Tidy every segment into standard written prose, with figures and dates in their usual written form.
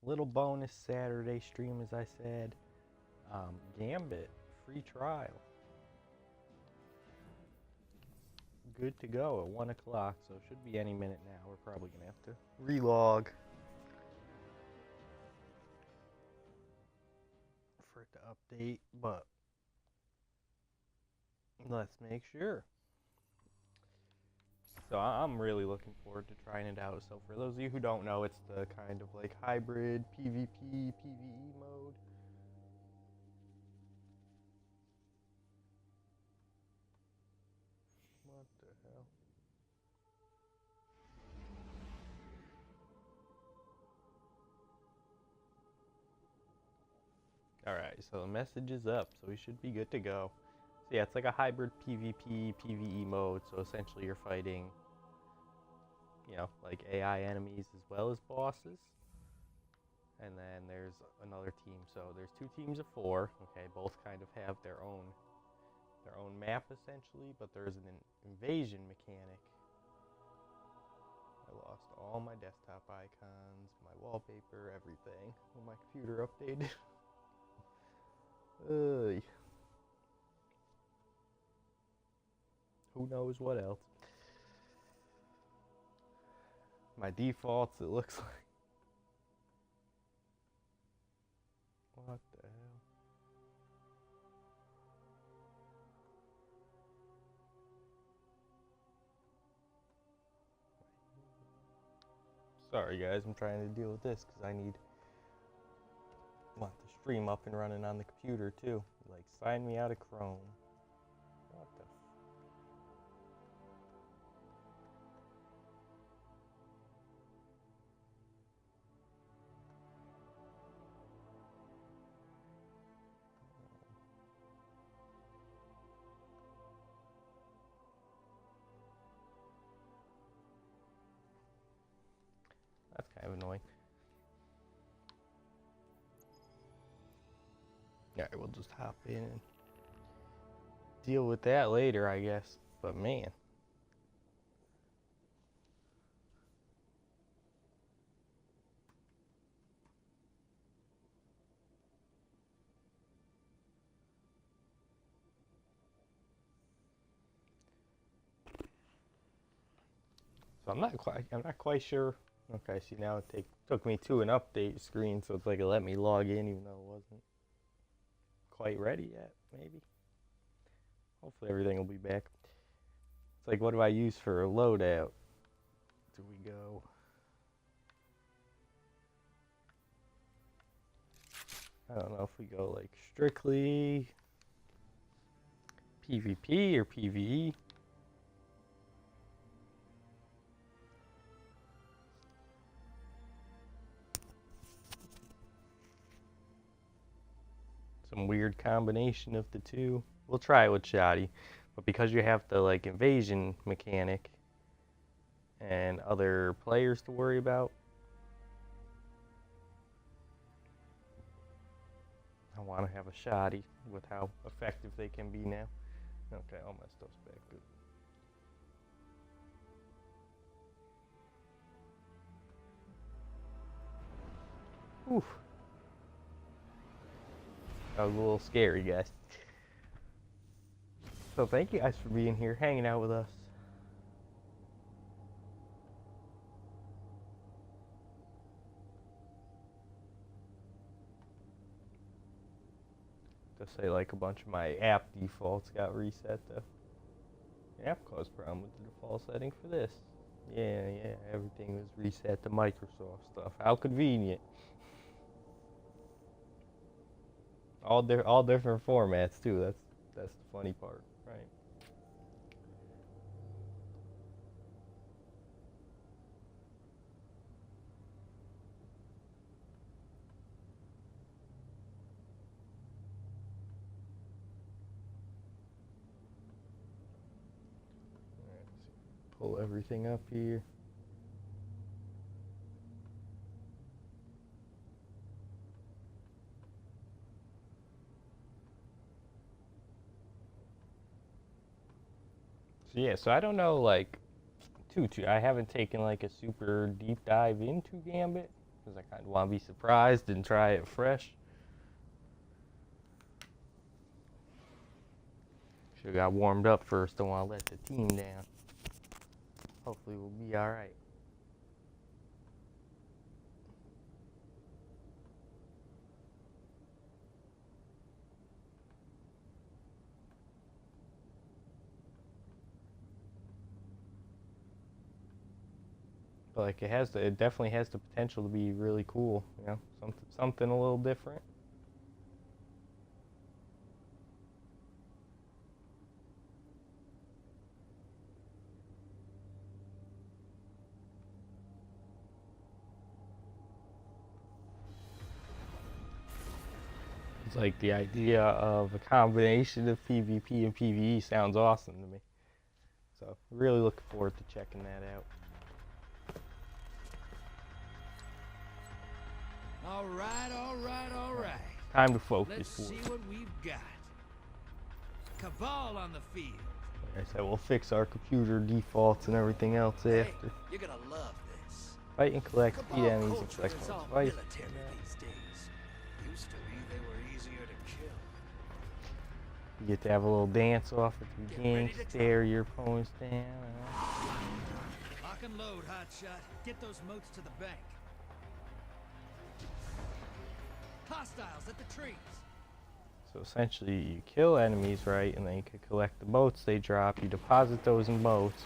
Little bonus Saturday stream, as I said. Gambit, free trial. Good to go at 1 o'clock, so it should be any minute now. We're probably going to have to relog for it to update, but let's make sure. So I'm really looking forward to trying it out. So for those of you who don't know, it's the kind of like hybrid PvP, PvE mode. What the hell? Alright, so the message is up, so we should be good to go. So yeah, it's like a hybrid PvP, PvE mode, so essentially you're fighting, you know, like AI enemies as well as bosses. And then there's another team, so there's 2 teams of 4, okay, both kind of have their own map essentially, but there's an invasion mechanic. I lost all my desktop icons, my wallpaper, everything when my computer updated. Who knows what else? My defaults, it looks like. What the hell? Sorry guys, I'm trying to deal with this because I want the stream up and running on the computer too. Like, sign me out of Chrome. What the That's kind of annoying. Alright, we'll just hop in and deal with that later, I guess. But man. So I'm not quite sure. Okay, see now it took me to an update screen, so it's like it let me log in even though it wasn't quite ready yet, maybe. Hopefully everything will be back. It's like, what do I use for a loadout? Do we go? I don't know if we go like strictly PvP or PvE. Some weird combination of the two. We'll try it with Shoddy, but because you have the like invasion mechanic and other players to worry about, I want to have a Shoddy with how effective they can be now. Okay, all my stuff's back good. Oof. That was a little scary, guys. So thank you guys for being here, hanging out with us. To say like a bunch of my app defaults got reset though. The app caused problem with the default setting for this. Yeah, everything was reset to Microsoft stuff. How convenient. All different formats too. That's the funny part, right? Pull everything up here. So yeah, so I don't know like I haven't taken like a super deep dive into Gambit. because I kind of want to be surprised and try it fresh. Should have got warmed up first. Don't want to let the team down. Hopefully we'll be all right. But like it definitely has the potential to be really cool, you know, something a little different. It's like the idea of a combination of PvP and PvE sounds awesome to me. So really looking forward to checking that out. All right, all right, all right. Time to focus. Let's see what we've got. Cabal on the field. Like I said, we'll fix our computer defaults and everything else Hey, after. you're gonna love this. Fight and collect Cabal speed enemies and culture collect is more all spice. military these days. Used to be they were easier to kill. You get to have a little dance off at the beginning, stare your opponents down. Lock and load, hotshot. Get those moats to the bank. Hostiles at the trees. So essentially you kill enemies, right, and then you can collect the moats they drop. You deposit those in moats.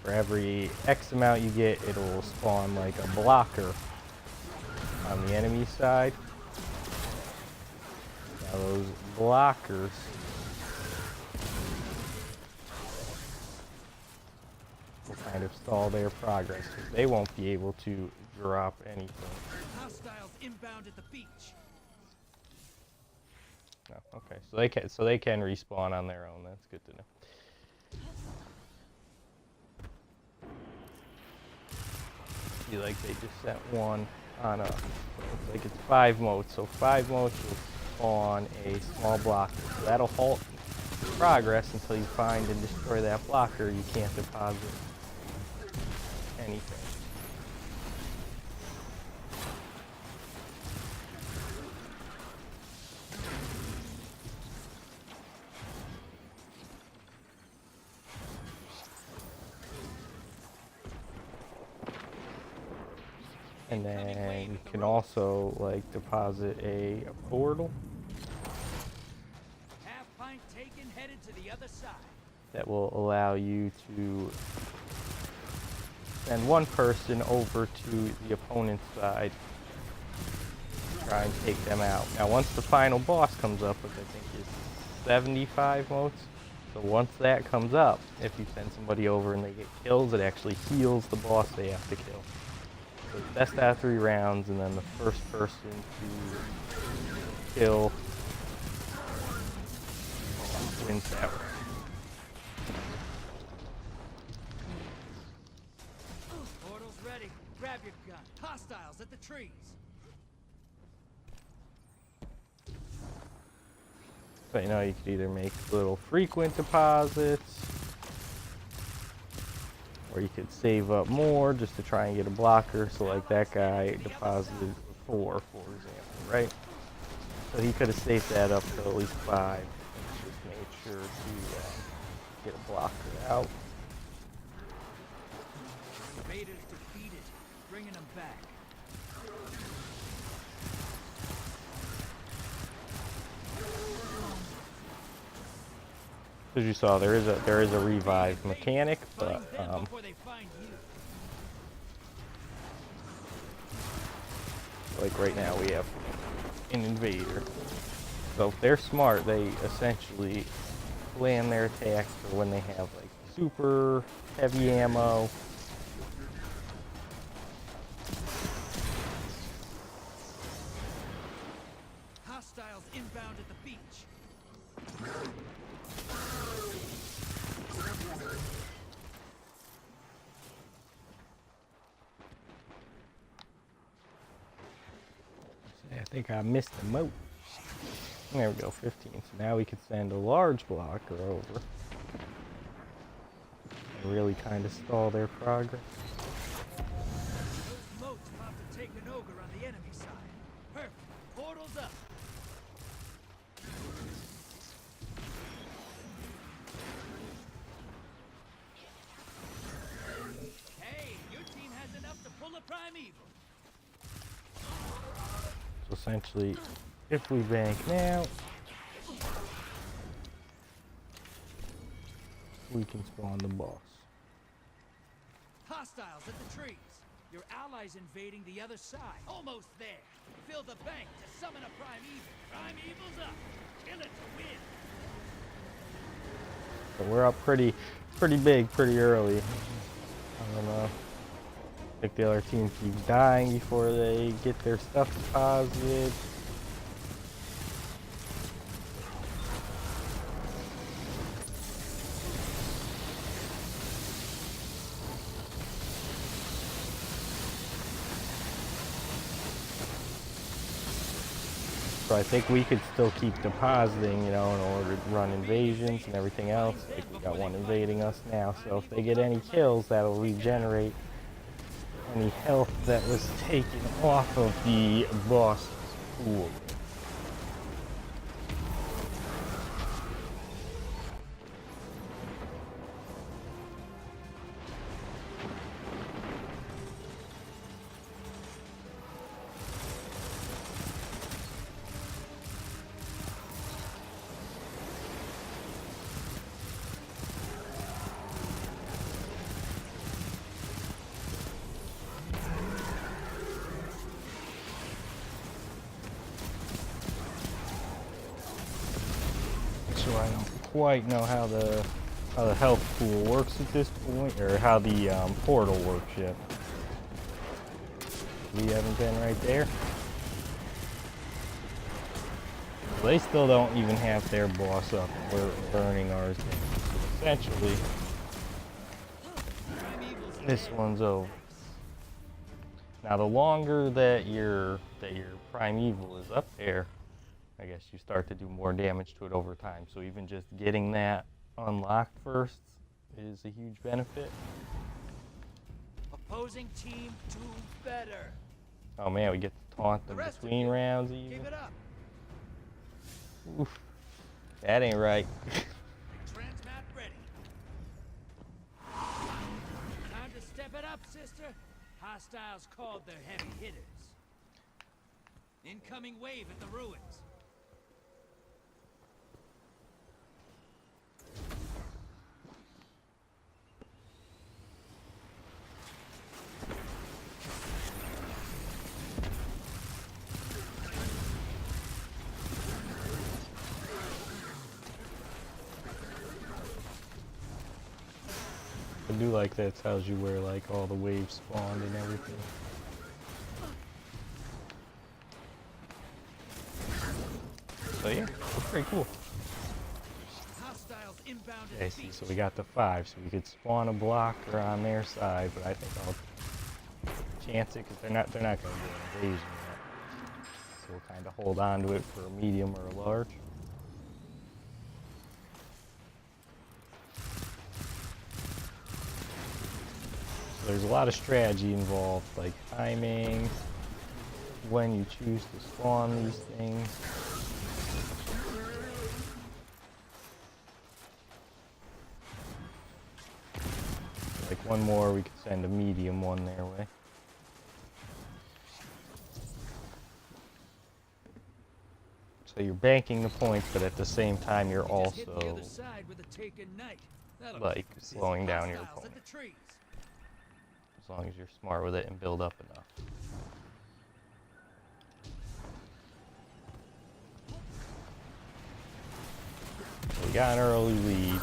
For every X amount you get, it'll spawn like a blocker on the enemy side. Now those blockers will kind of stall their progress, because they won't be able to drop anything. Hostiles inbound at the beach. No, okay, so they can respawn on their own. That's good to know. See, like they just sent one on a, looks like it's 5 moats. So 5 moats will spawn a small blocker. So that'll halt progress until you find and destroy that blocker. You can't deposit anything. And then you can also like deposit a portal Half pint taken, headed to the other side. that will allow you to send one person over to the opponent's side to try and take them out. Now once the final boss comes up, which I think is 75 motes, so once that comes up, if you send somebody over and they get kills, it actually heals the boss they have to kill. So best out of 3 rounds, and then the first person to kill wins that round. Portal's ready. Grab your gun. Hostiles at the trees. So you know, you could either make little frequent deposits, or you could save up more just to try and get a blocker. So like that guy deposited 4, for example, right? So he could have saved that up to at least 5. And just made sure to get a blocker out. Invaders defeated. Bringing them back. As you saw, there is a revive mechanic, but Find them before they find you. like right now we have an invader. So if they're smart, they essentially plan their attacks for when they have like super heavy ammo. Hostiles inbound at the beach. I think I missed the moat. There we go, 15. So now we can send a large blocker over and really kind of stall their progress. Those moats about to side. Perfect. Portals up. Hey, your team has enough to pull a primeval. So essentially, if we bank now, we can spawn the boss. Hostiles at the trees. Your allies invading the other side. Almost there. Fill the bank to summon a primeval. Primeval's up. Kill it to win. So we're up pretty big, pretty early. I don't know. I think the other team keeps dying before they get their stuff deposited. So I think we could still keep depositing, you know, in order to run invasions and everything else. Like we got one invading us now, so if they get any kills, that'll regenerate any health that was taken off of the boss pool. So I don't quite know how the health pool works at this point, or how the portal works yet. We haven't been right there. They still don't even have their boss up. We're burning ours down. So essentially, this one's over. Now, the longer that your primeval is up there, I guess you start to do more damage to it over time. So even just getting that unlocked first is a huge benefit. Opposing team do better. Oh man, we get to taunt them between rounds even. Give it up. Oof, that ain't right. Transmat ready. Time to step it up, sister. Hostiles called their heavy hitters. Incoming wave at the ruins. I do like that it tells you where like all the waves spawned and everything. So yeah, it's pretty cool. Hostiles inbound. Okay, see, so we got the 5, so we could spawn a blocker on their side, but I think I'll chance it because they're not going to do an invasion yet. So we'll kind of hold on to it for a medium or a large. There's a lot of strategy involved, like timing, when you choose to spawn these things. Like one more, we could send a medium one their way. So you're banking the points, but at the same time you're also like slowing down your opponent. As long as you're smart with it and build up enough. So we got an early lead.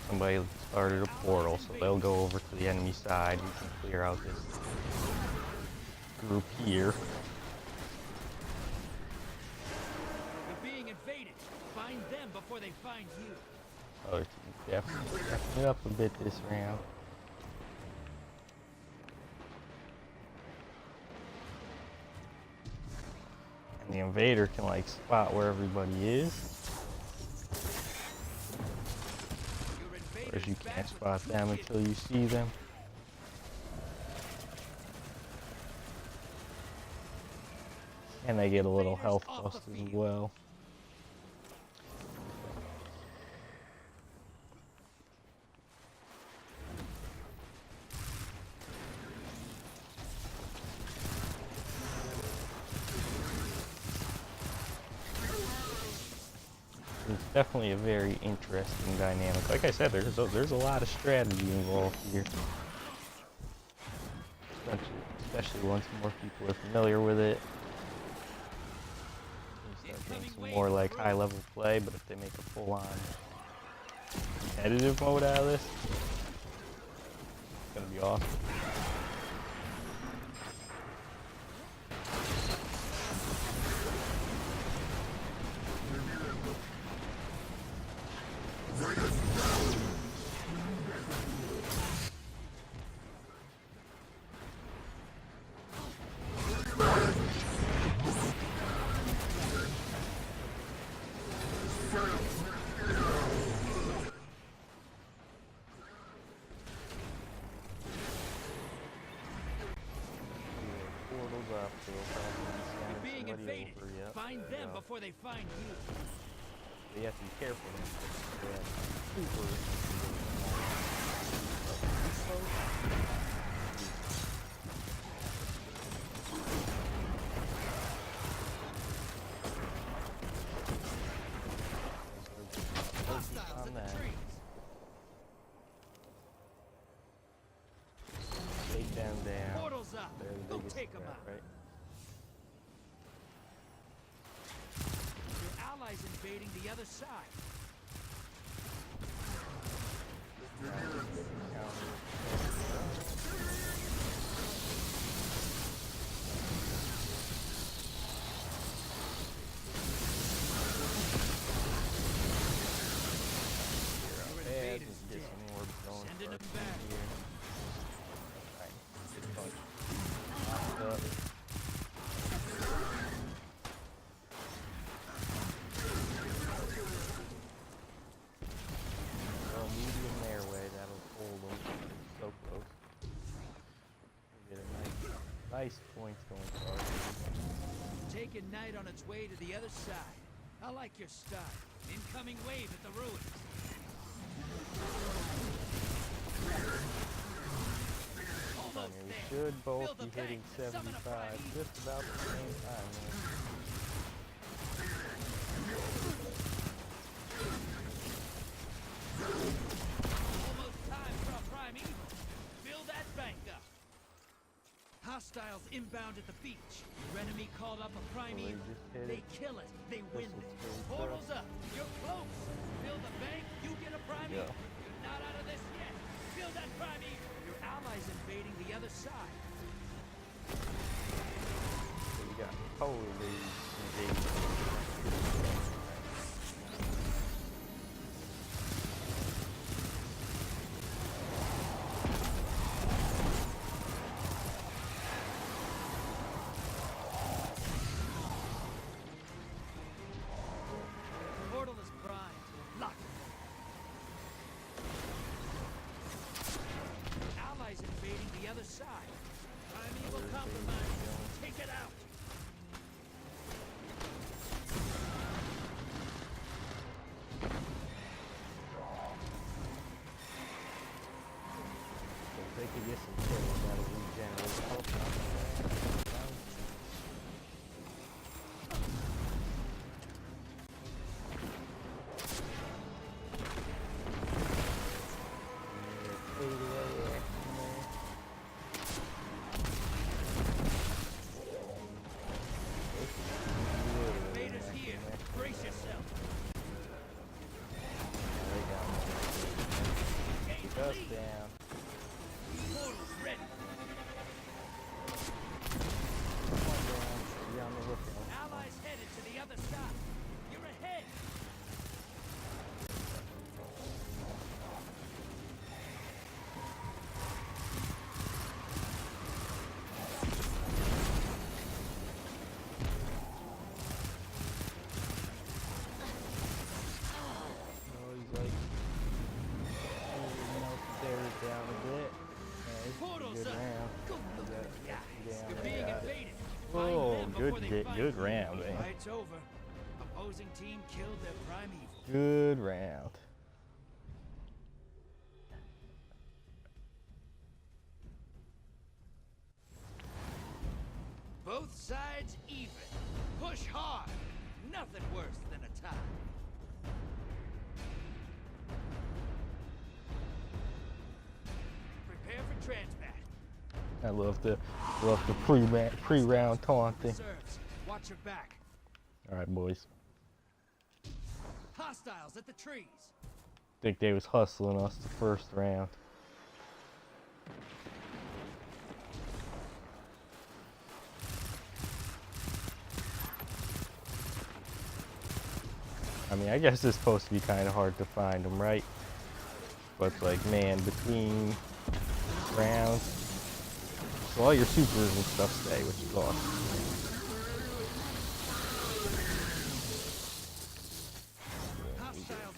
Somebody started a portal, so they'll go over to the enemy side. We can clear out this group here. You're being invaded. Find them before they find you. Other team definitely up a bit this round. And the invader can like spot where everybody is. Whereas you can't spot them until you see them. And they get a little Invaders health off bust the as field. well. It's definitely a very interesting dynamic. Like I said, there's a lot of strategy involved here. Especially once more people are familiar with it. You start getting some more like high level play, but if they make a full on competitive mode out of this, it's gonna be awesome. You're being invaded. Find them before they find you. So you have to be careful. Hostiles at the trees. Take them down. Portals up. They're the Go biggest take them threat, out. right? Your allies invading the other side. Sending them back. Medium their way, that'll hold them so close. Get a nice points going forward. Taking Knight on its way to the other side. I like your style. Incoming wave at the ruins. Almost We there. should both Build a be hitting bank, summon a 75 prime. just about the same time. Almost time for a prime evil. Build that bank up. Hostiles inbound at the beach. Your enemy called up a prime So they evil. just hit They it. kill it. They win This it. is pretty Portals tough. up. You're close. Build a bank. You get a prime Yeah. evil. You're not out of this yet. Build that prime evil. Your allies invading the other side. So we got totally engaged. Portal is primed. Lock it. Allies invading the other side. Prime evil compromised. Take it out. If they could get some kills, that'll regenerate health. they find Good you. round, man. Fight's over. Opposing team killed their primeval. Good round. Both sides even. Push hard. Nothing worse than a tie. Prepare for transmat. I love the pre-round taunting. Reserves. Watch your back. All right, boys. Hostiles at the trees. Think they was hustling us the first round. I mean, I guess it's supposed to be kind of hard to find them, right? But it's like, man, between rounds, so all your supers and stuff stay, which is awesome.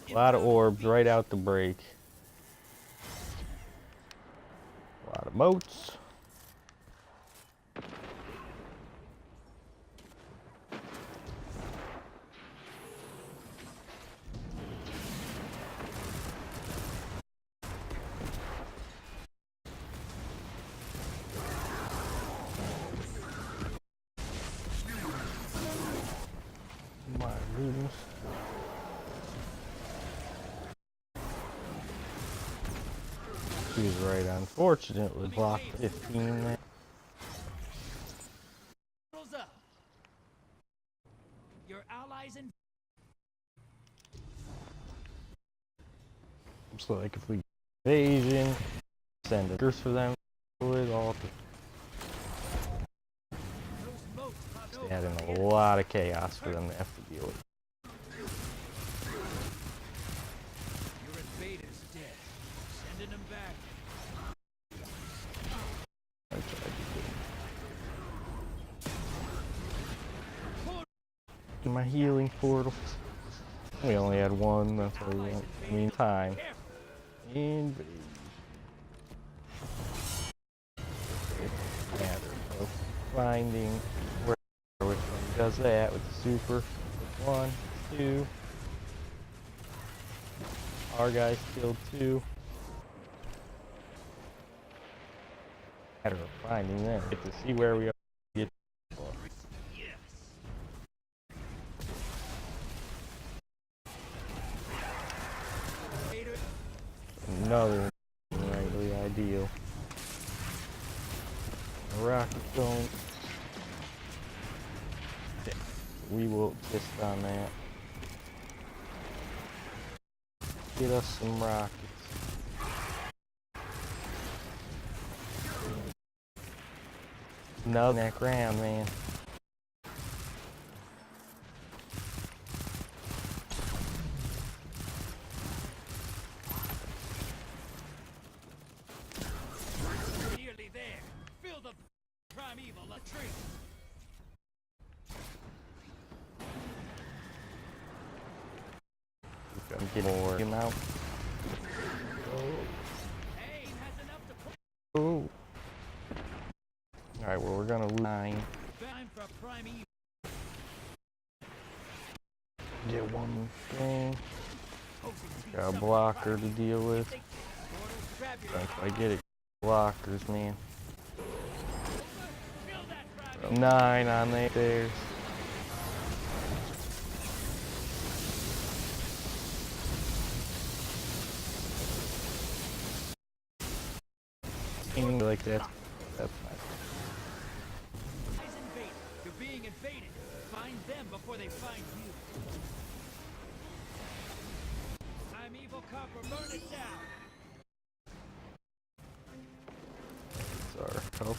A lot of orbs right out the break. A lot of moats. My goodness. She's right, unfortunately blocked 15 there. Up. Your allies in. Looks like if we get invasion, send a curse for them with all the adding a lot of chaos for them to have to deal with. Your invader's dead. Sending them back. I tried to do my healing portal. We only had one, that's what we want. Meantime, invasion. It's a matter of finding where which one does that with the super. 1, 2. Our guys killed 2. Matter of finding them. Get to see where we are. Get another rightly ideal. A rocket going. We will assist on that. Get us some rockets. No, that ground, man. Nearly there. Feel the primeval a tree. Get more him out. Aim has enough to put. Oh. Alright, well, we're gonna lose 9. Time for primeval. Get one thing. Got a blocker to deal with. If I get it, blockers, man. 9 on there. Anything like that. That's fine. You're being invaded. Find them before they find you. Primeval copper, burn it down. That's our help.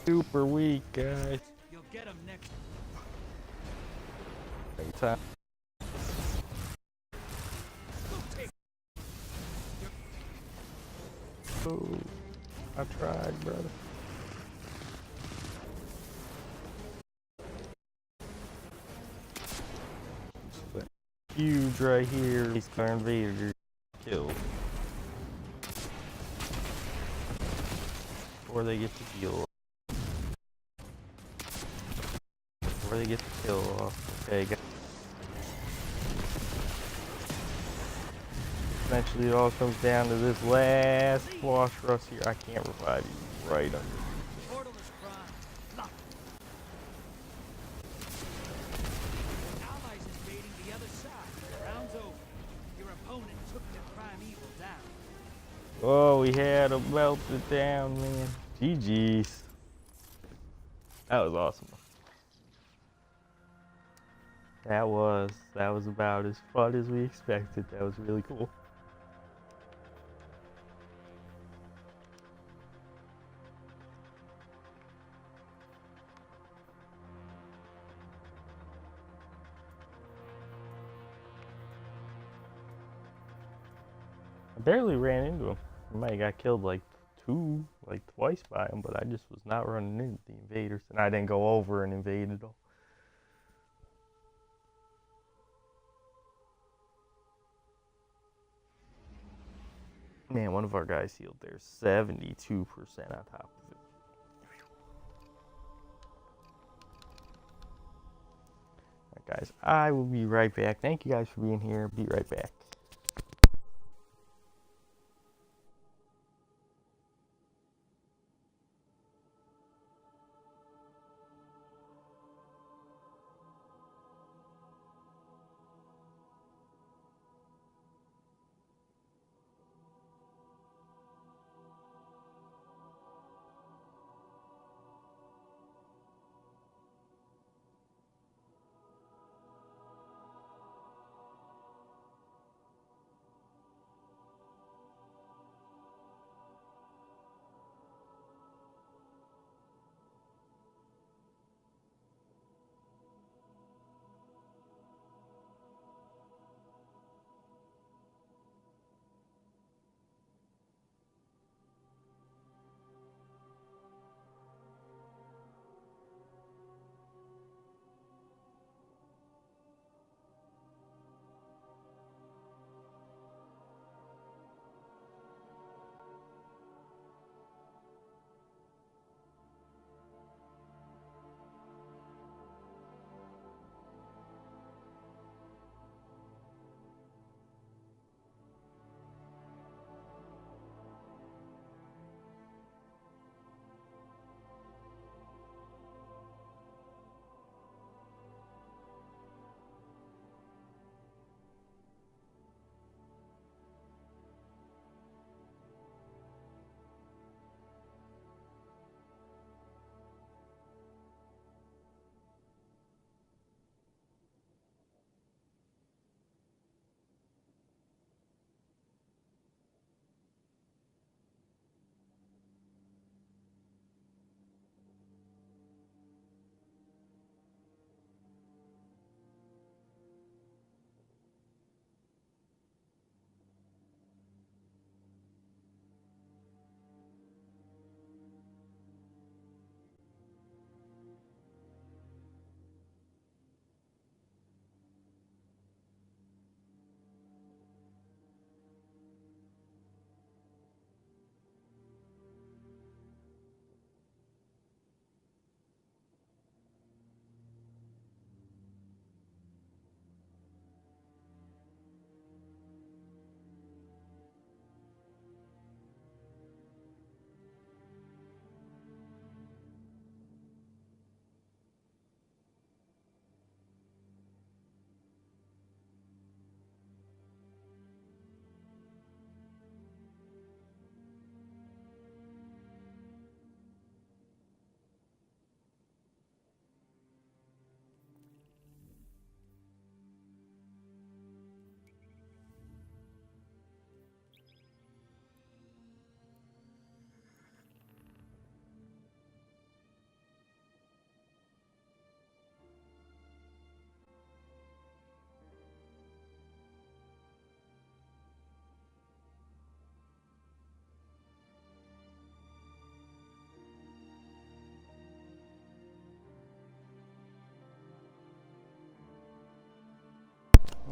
Super weak, guys. You'll get them next. Every time. Oh, I tried, brother. Huge right here. He's our invader killed. before they get the heal. Before they get the kill off. Okay, guys. Eventually it all comes down to this last boss rush here. I can't revive you right under. Portal is primed. Lock. Allies invading the other side. Round's over. Your opponent took the primeval down. Oh, we had to melt it down, man. GG's. That was awesome. That was about as fun as we expected. That was really cool. I barely ran into him. I might have got killed like twice by him, but I just was not running into the invaders, and I didn't go over and invade at all. Man, one of our guys healed there, 72% on top of it. Alright guys, I will be right back. Thank you guys for being here. Be right back.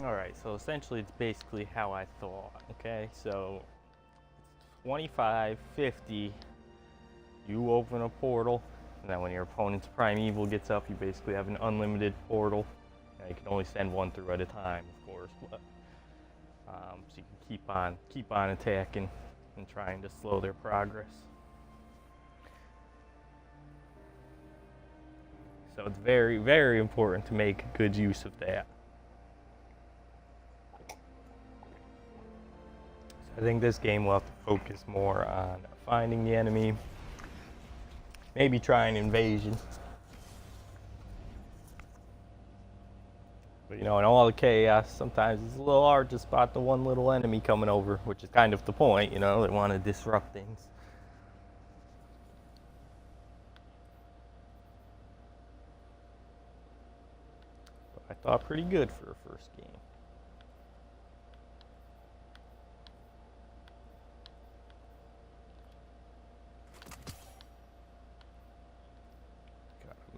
Alright, so essentially it's basically how I thought, okay? So, 25, 50, you open a portal, and then when your opponent's primeval gets up, you basically have an unlimited portal. Now, you can only send one through at a time, of course, but so you can keep on attacking and trying to slow their progress. So it's very, very important to make good use of that. I think this game will have to focus more on finding the enemy, maybe try an invasion. But you know, in all the chaos, sometimes it's a little hard to spot the one little enemy coming over, which is kind of the point, you know, they want to disrupt things. But I thought pretty good for a first game.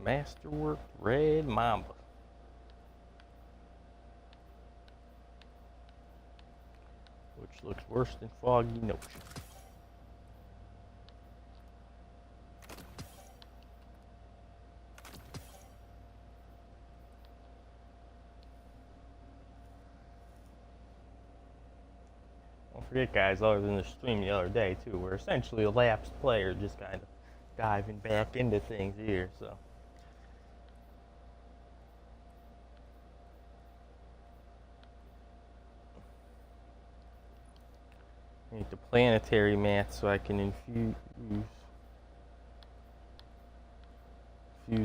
Masterwork Red Mamba. Which looks worse than Foggy Notion. Don't forget, guys, other than the stream the other day, too, we're essentially a lapsed player, just kind of diving back into things here, so. I need the planetary mat so I can infuse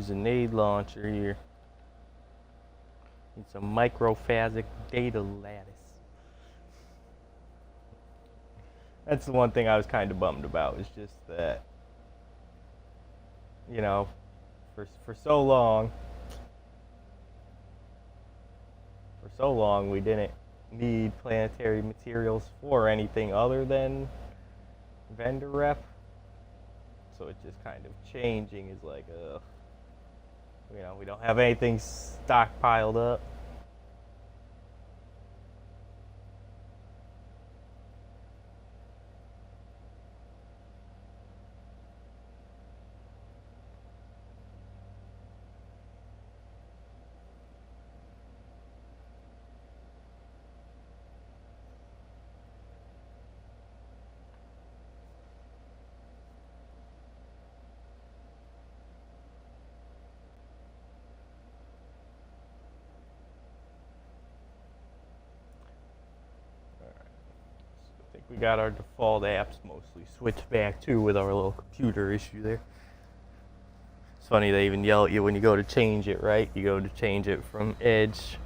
a nade launcher here. Need some microphasic data lattice. That's the one thing I was kind of bummed about, is just that, you know, for so long we didn't need planetary materials for anything other than vendor rep. So it's just kind of changing is like, you know, we don't have anything stockpiled up. We got our default apps mostly switched back to with our little computer issue there. It's funny, they even yell at you when you go to change it, right? You go to change it from Edge.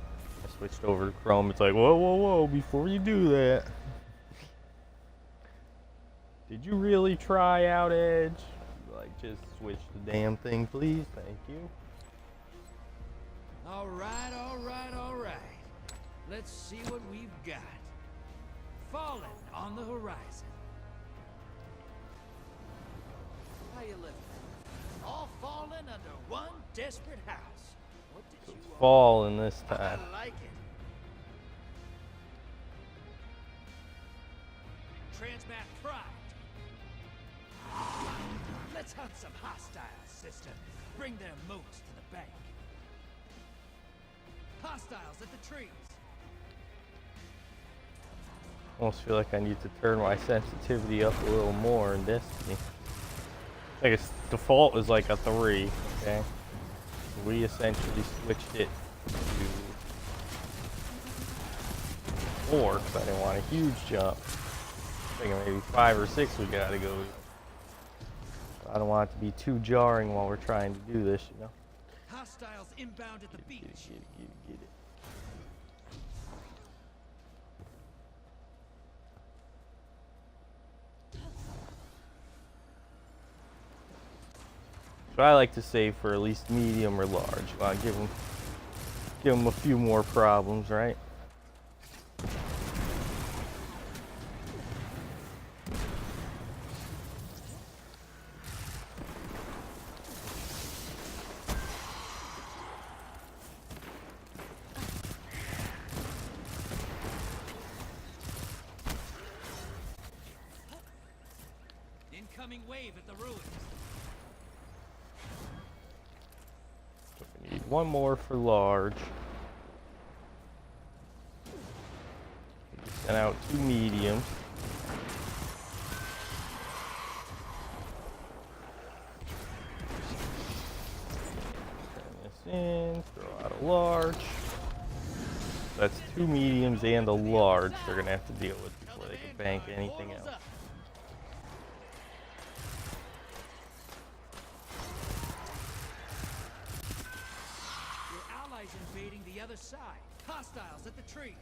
I switched over to Chrome. It's like, whoa, whoa, whoa, before you do that. Did you really try out Edge? Like, just switch the damn thing, please. Thank you. All right, all right, all right. Let's see what we've got. Fallen on the horizon. How you living? All fallen under one desperate house. What did you fallen this time? I like it. Transmat primed. Let's hunt some hostiles, sister. Bring their moats to the bank. Hostiles at the trees. Almost feel like I need to turn my sensitivity up a little more in Destiny. I think its default is like a 3, okay? We essentially switched it to 4 because I didn't want a huge jump. I think maybe 5 or 6 we gotta go. I don't want it to be too jarring while we're trying to do this, you know? Hostiles inbound at the beach. Get it. So I like to save for at least medium or large. Well, give them a few more problems, right? Incoming wave at the ruins. one more for large. Sent out 2 mediums. Turn this in, throw out a large. That's 2 mediums and a large they're gonna have to deal with before they can bank anything else. Your allies invading the other side. Hostiles at the trees.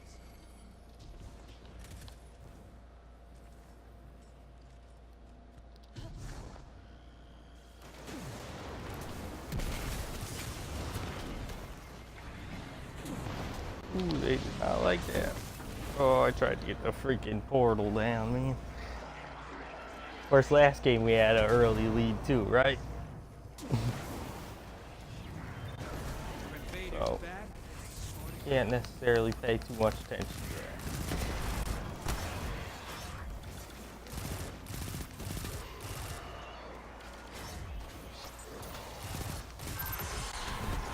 Ooh, they did not like that. Oh, I tried to get the freaking portal down, man. Of course, last game we had an early lead too, right? So, can't necessarily pay too much attention to that.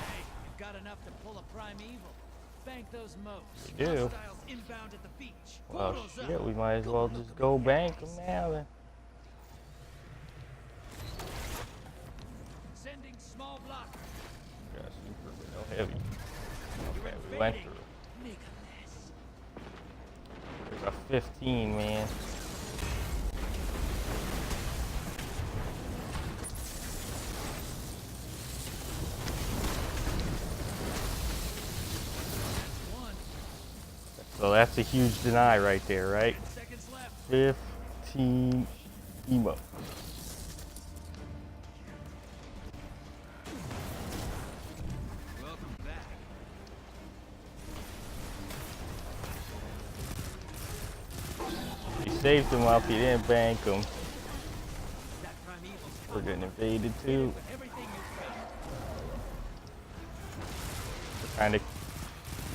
Hey, you've got enough to pull a primeval. Bank those moats. We do. Hostiles inbound at the beach. Well, Portals shit, up. we might as well just go bank them now then. Sending small blocker. Got super, but no heavy. Okay, we went through. Make a mess. There's a 15, man. One. So that's a huge deny right there, right? 10 seconds left. 15 emo. Welcome back. He saved him up, he didn't bank him. That primeval's We're getting invaded too. with everything you've got. Kind of,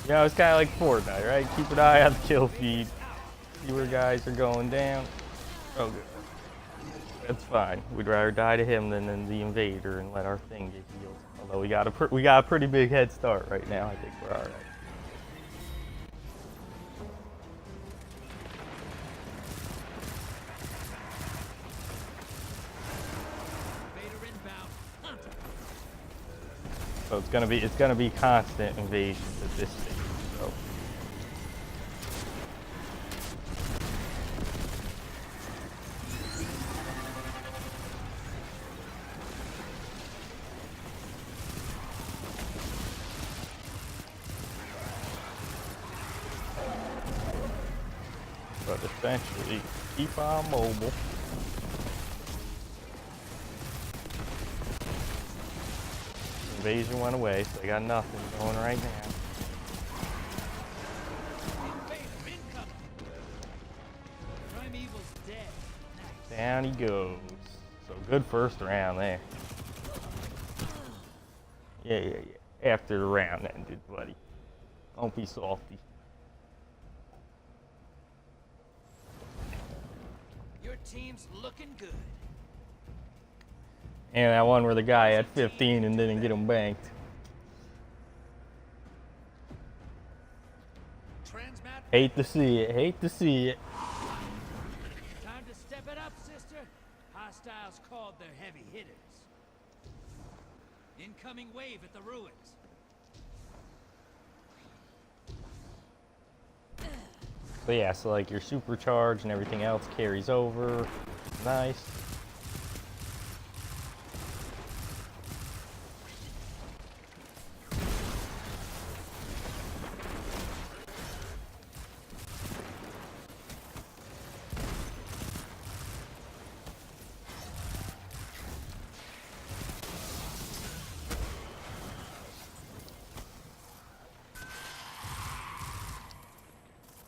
you know, it's kind of like Fortnite, right? Keep an eye on the kill feed. See where guys are going down. Oh, good. That's fine. We'd rather die to him than the invader and let our thing get healed. Although we got a pretty big head start right now. I think we're all right. Invader inbound. Hunt. So it's gonna be constant invasions at this stage. So. But essentially, keep on mobile. Invasion went away, so they got nothing going right now. Invader incoming. Primeval's dead. Nice. Down he goes. So good first round there. Yeah. After the round ended, buddy. Don't be salty. Your team's looking good. And that one where the guy had 15 and didn't get him banked. Transmat. Hate to see it. Hate to see it. Time to step it up, sister. Hostiles called their heavy hitters. Incoming wave at the ruins. But yeah, so like your supercharge and everything else carries over. Nice.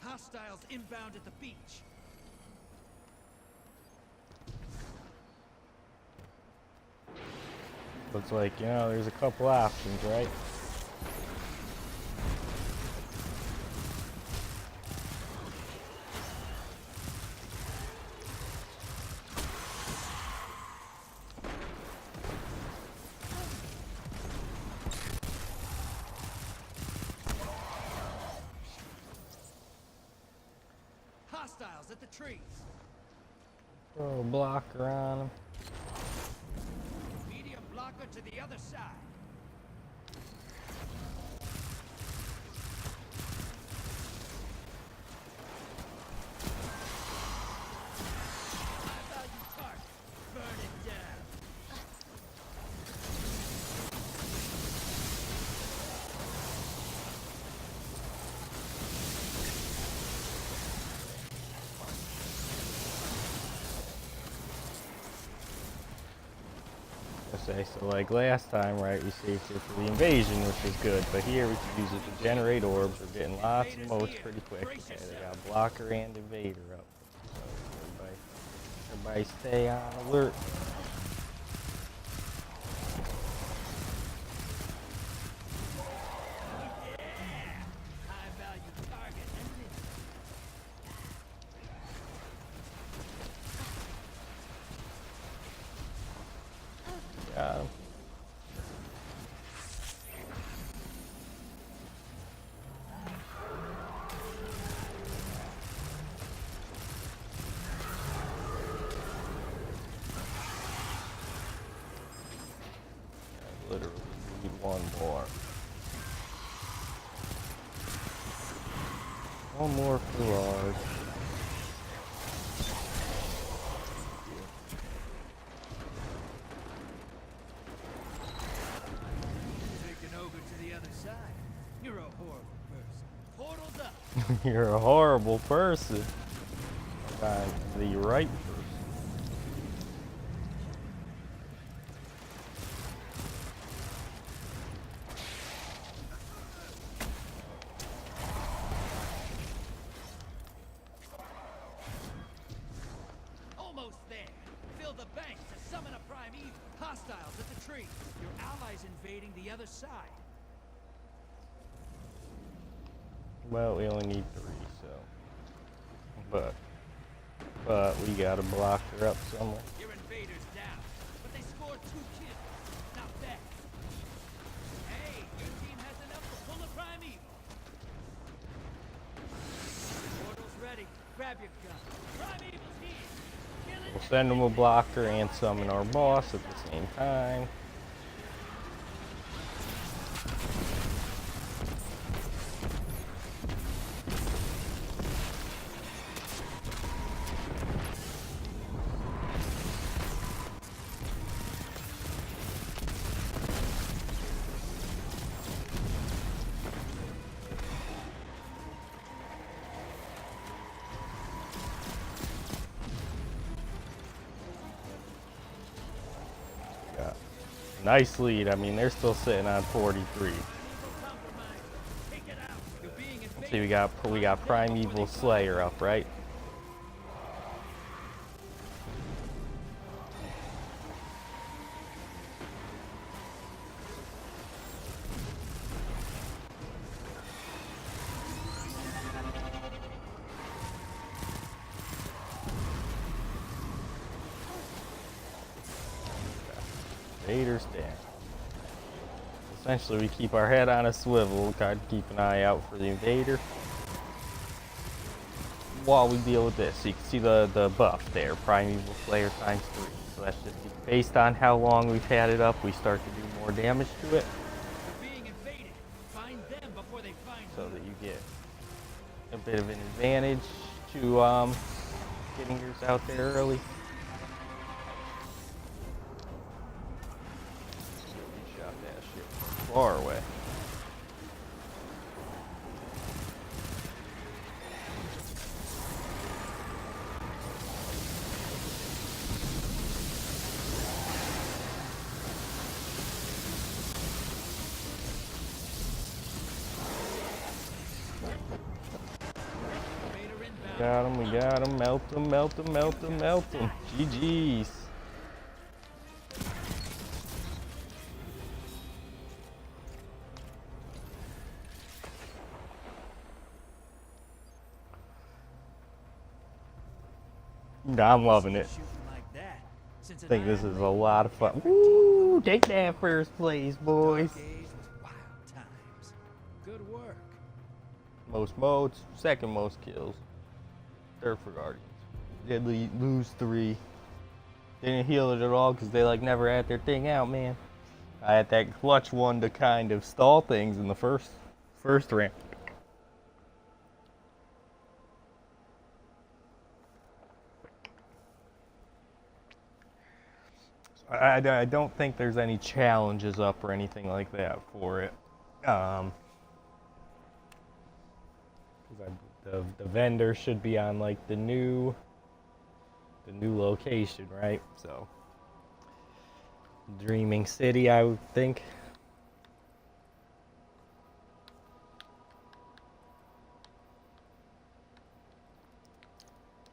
Hostiles inbound at the beach. Looks like, you know, there's a couple options, right? Hostiles at the trees. Throw a blocker on him. Medium blocker to the other side. High value target. Burn it down. So like last time, right, we saved it for the invasion, which was good, but here we can use it to generate orbs. We're getting lots of motes pretty quick. Okay, they got blocker and invader up. So everybody stay on alert. High value target. Got him. I literally need one more. One more for ours. Taking over to the other side. You're a horrible person. Portals up. You're a horrible person. The right person. Almost there. Fill the bank to summon a prime evil. Hostiles at the tree. Your allies invading the other side. Well, we only need 3, so. But we got a blocker up somewhere. Your invaders down, but they scored 2 kills. Not bad. Hey, your team has enough to pull a prime evil. Portal's ready. Grab your gun. Prime evil's here. Kill it. We'll send them a blocker and summon our boss at the same time. Nice lead. I mean, they're still sitting on 43. See, we got Primeval Slayer up, right? Invaders down. Essentially, we keep our head on a swivel, kind of keep an eye out for the invader while we deal with this. So you can see the buff there, Primeval Slayer ×3. So that's just based on how long we've had it up, we start to do more damage to it. Being invaded. Find them before they find So that you get a bit of an advantage to getting yours out there early. Shot that shit far away. We got him, melt him, melt him, melt him, melt him. GG's. I'm loving it. I think this is a lot of fun. Woo! Take that first place, boys. Good work. Most modes, second most kills. start for Guardians. Did lose 3. Didn't heal it at all because they like never had their thing out, man. I had that clutch one to kind of stall things in the first round. I don't think there's any challenges up or anything like that for it. Because the vendor should be on like the new location, right? So Dreaming City, I would think.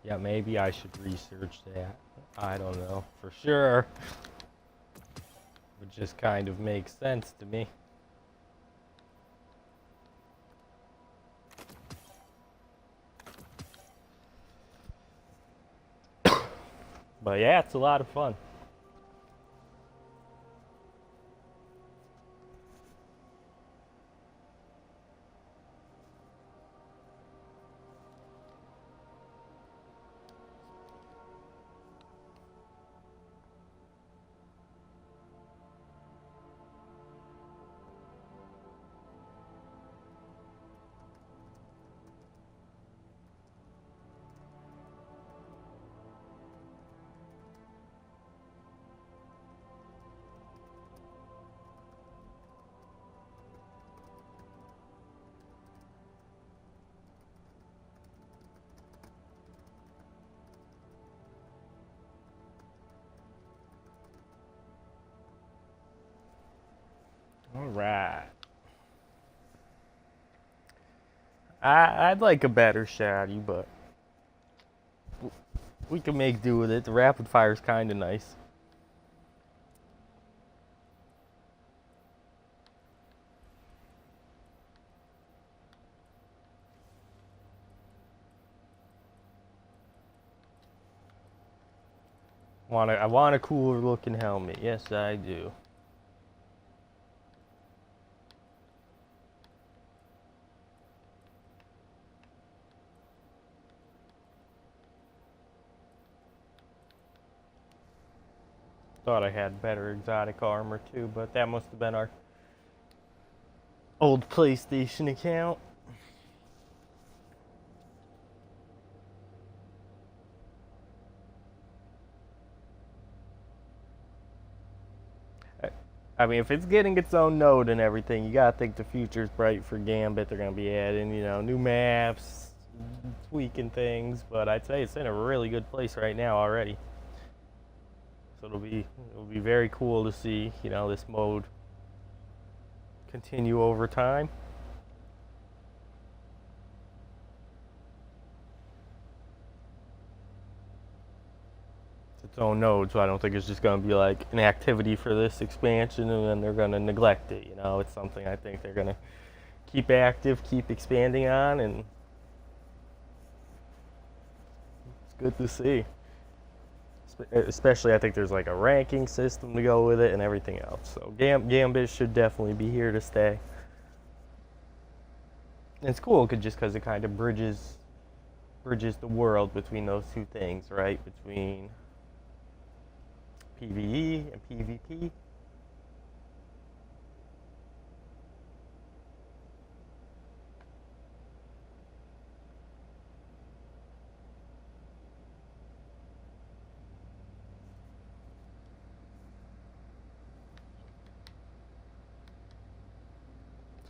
Yeah, maybe I should research that. I don't know for sure. It just kind of makes sense to me. But yeah, it's a lot of fun. All right. I'd like a better shotty, but we can make do with it. The rapid fire's kind of nice. I want a cooler looking helmet. Yes, I do. Thought I had better exotic armor too, but that must have been our old PlayStation account. I mean, if it's getting its own node and everything, you gotta think the future's bright for Gambit. They're gonna be adding, new maps, tweaking things, but I'd say it's in a really good place right now already. So it'll be very cool to see, this mode continue over time. Its own node, so I don't think it's just going to be like an activity for this expansion and then they're going to neglect it. It's something I think they're going to keep active, keep expanding on, and it's good to see. Especially, I think there's like a ranking system to go with it and everything else. So Gambit should definitely be here to stay. And it's cool just because it kind of bridges the world between those two things, right? Between PvE and PvP.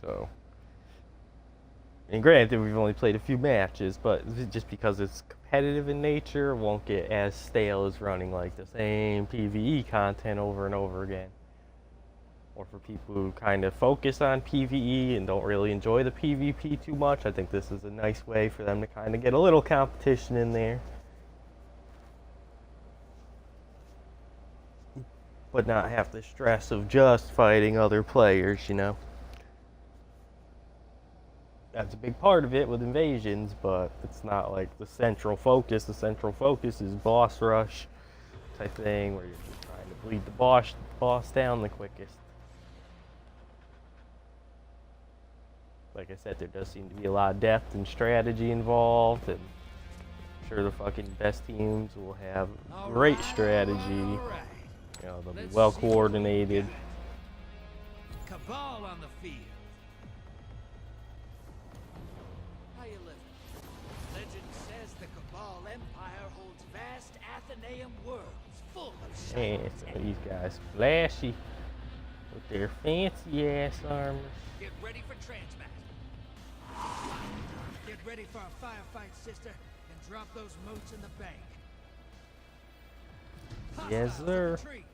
So, and granted, we've only played a few matches, but just because it's competitive in nature, it won't get as stale as running like the same PvE content over and over again. Or for people who kind of focus on PvE and don't really enjoy the PvP too much, I think this is a nice way for them to kind of get a little competition in there. But not have the stress of just fighting other players, That's a big part of it with invasions, but it's not like the central focus. The central focus is boss rush type thing, where you're just trying to bleed the boss down the quickest. Like I said, there does seem to be a lot of depth and strategy involved, and I'm sure the fucking best teams will have great strategy. You know, they'll be well coordinated. Cabal on the field. How you living? Legend says the Cabal Empire holds vast Athenaeum worlds full of shiny Man, some of these guys flashy with their fancy ass armor. Get ready for Transmat. Get ready for a firefight, sister, and drop those moats in the bank. Yes, Hostiles sir. in the trees.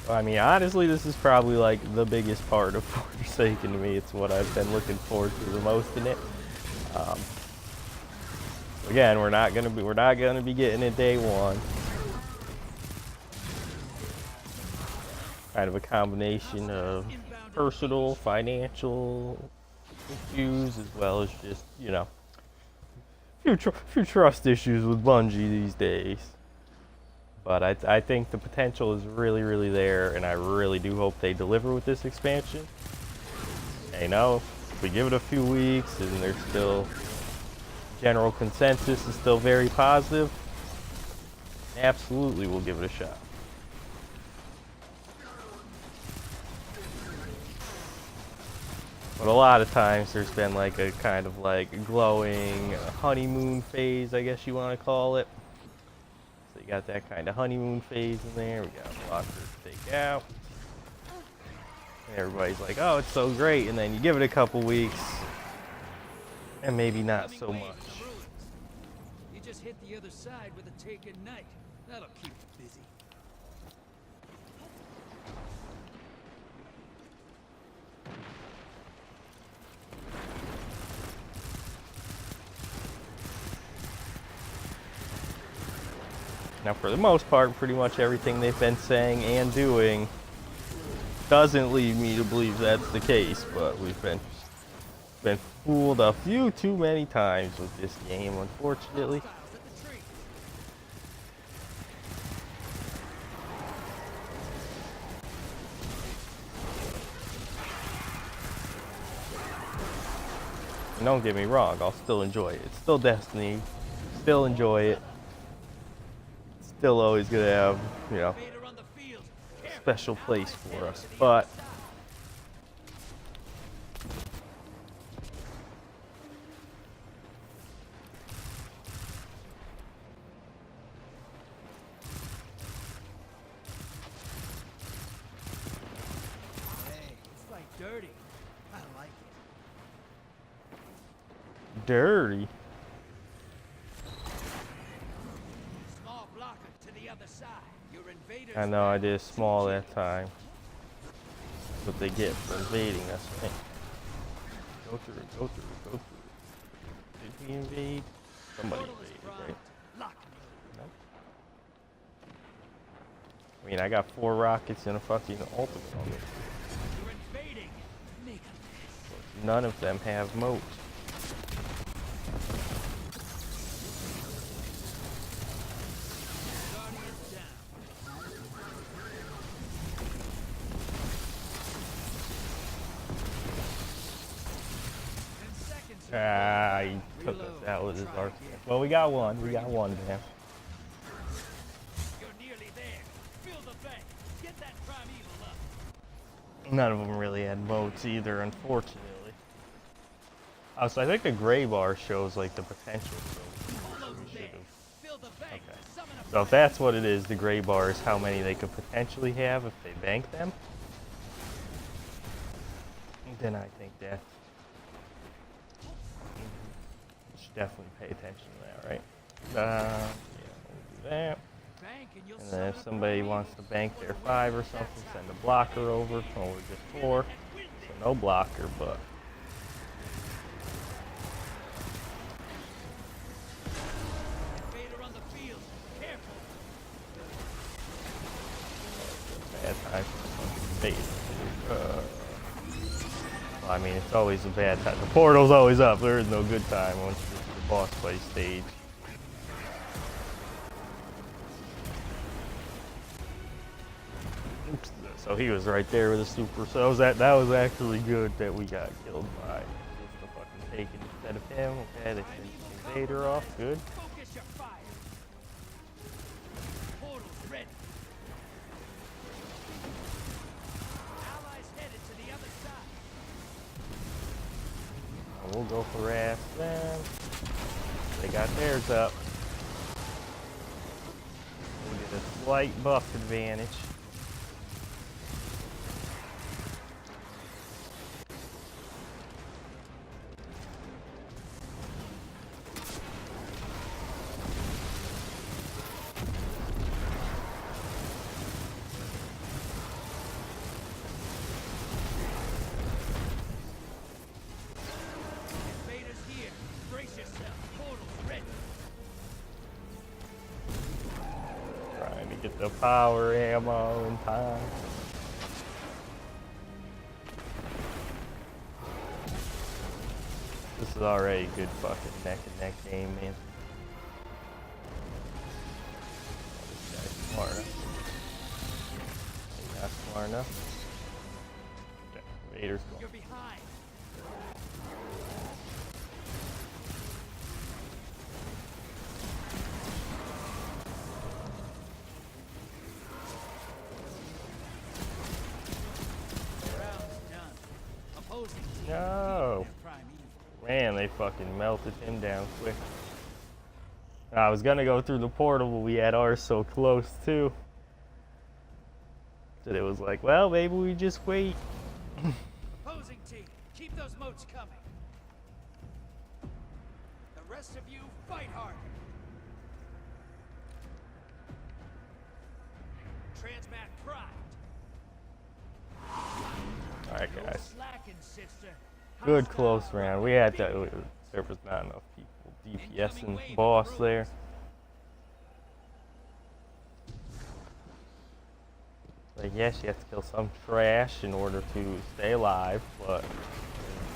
I mean, honestly, this is probably like the biggest part of Forsaken to me. It's what I've been looking forward to the most in it. Again, we're not gonna be getting it day one. Kind of a combination of personal, financial issues, as well as just, you know, few trust issues with Bungie these days. But I think the potential is really, really there, and I really do hope they deliver with this expansion. You know, if we give it a few weeks and there's still general consensus is still very positive, absolutely we'll give it a shot. But a lot of times there's been like a kind of like glowing honeymoon phase, I guess you want to call it. So you got that kind of honeymoon phase in there. We got blockers to take out. And everybody's like, oh, it's so great. And then you give it a couple weeks, and maybe not so much. You just hit the other side with a taken knight. That'll keep you busy. Now, for the most part, pretty much everything they've been saying and doing doesn't lead me to believe that's the case, but we've been fooled a few too many times with this game, unfortunately. And don't get me wrong, I'll still enjoy it. It's still Destiny, still enjoy it. Still always gonna have, you know, a special place for us, but Hey, it's like dirty. I like it. dirty. Small blocker to the other side. Your invaders. I know I did small that time. That's what they get for invading us, right? Go through, go through, go through. Did we invade? Somebody invaded, right? No. I mean, I got 4 rockets and a fucking ultimate on me. You're invading. Make a mess. None of them have moats. Guardians down. 10 seconds. Ah, he took us out with his arc. Well, we got one. We got one, man. You're nearly there. Fill the bank. Get that primeval up. None of them really had moats either, unfortunately. Oh, so I think the gray bar shows like the potential. So we should have. Fill the bank. Okay. Summon a So if that's what it is, the gray bar is how many they could potentially have if they bank them. Then I think that you should definitely pay attention to that, right? Yeah, we'll do that. bank and you'll And then if summon a somebody primeval. wants to bank their 5 or something, send a blocker over. Oh, we're just 4, so no blocker, but Invader on the field. Careful. bad time for some bait. Well, I mean, it's always a bad time. The portal's always up. There is no good time once you get to the boss fight stage. Oops, So he was right there with a super. So that was actually good that we got killed by just the fucking Taken instead of him. Okay, they finished the invader off. Good. Focus your fire. Portals ready. Allies headed to the other side. We'll go for ass then. They got theirs up. We'll get a slight buff advantage. Invaders here. Brace yourself. Portals ready. Trying to get the power ammo in time. This is already a good fucking neck and neck game, man. This guy's smart enough. He's not smart enough. Okay, Vader's going. You're behind. Round's done. Opposing team No. defeated their prime evil. Man, they fucking melted him down quick. I was gonna go through the portal, but we had ours so close too. That it was like, well, maybe we just wait. Opposing team, keep those moats coming. The rest of you, fight hard. Transmat primed. Alright, No guys. slacking, sister. Good Hostile close round. We had to. defeated. There was not enough people DPS and boss there. Like, yes, you have to kill some trash in order to stay alive, but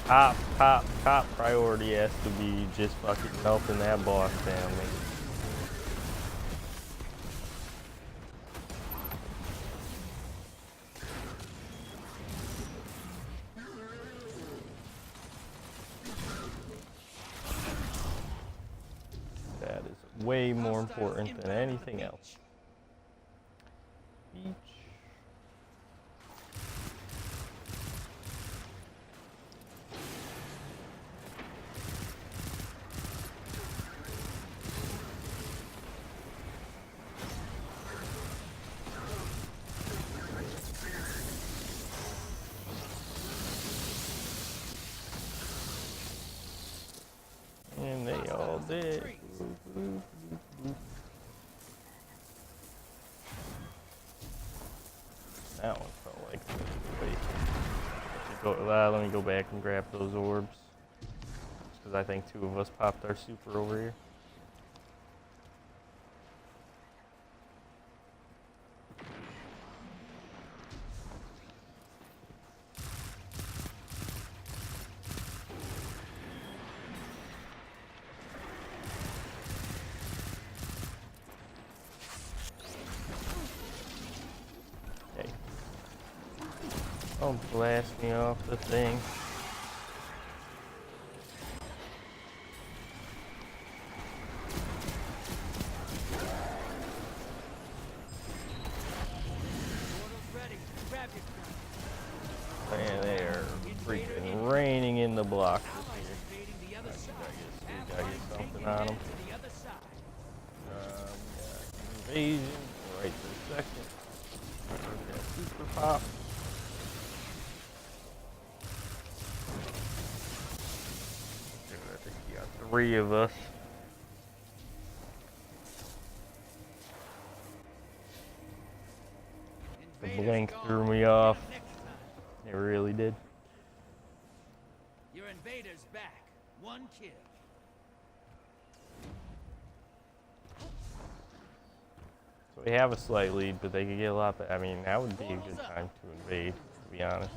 top priority has to be just fucking melting that boss down, man. That is way more important than anything else. Beach. And they all did. That one felt like a waste. Let me go back and grab those orbs. Because I think two of us popped our super over here. Okay. Don't blast me off the thing. Portals ready. Grab your gun. Man, they are freaking raining in the blocks Allies this year. invading the other side. We gotta get something on them. To the other side. Invasion right this second. That super pop. Dude, I think you got 3 of us. The Invaders blink gone. threw me Get 'em off. next time. It really did. Your invaders back. 1 kill. So we have a slight lead, but they could get a lot better. I mean, that would be a good time to invade, to be honest.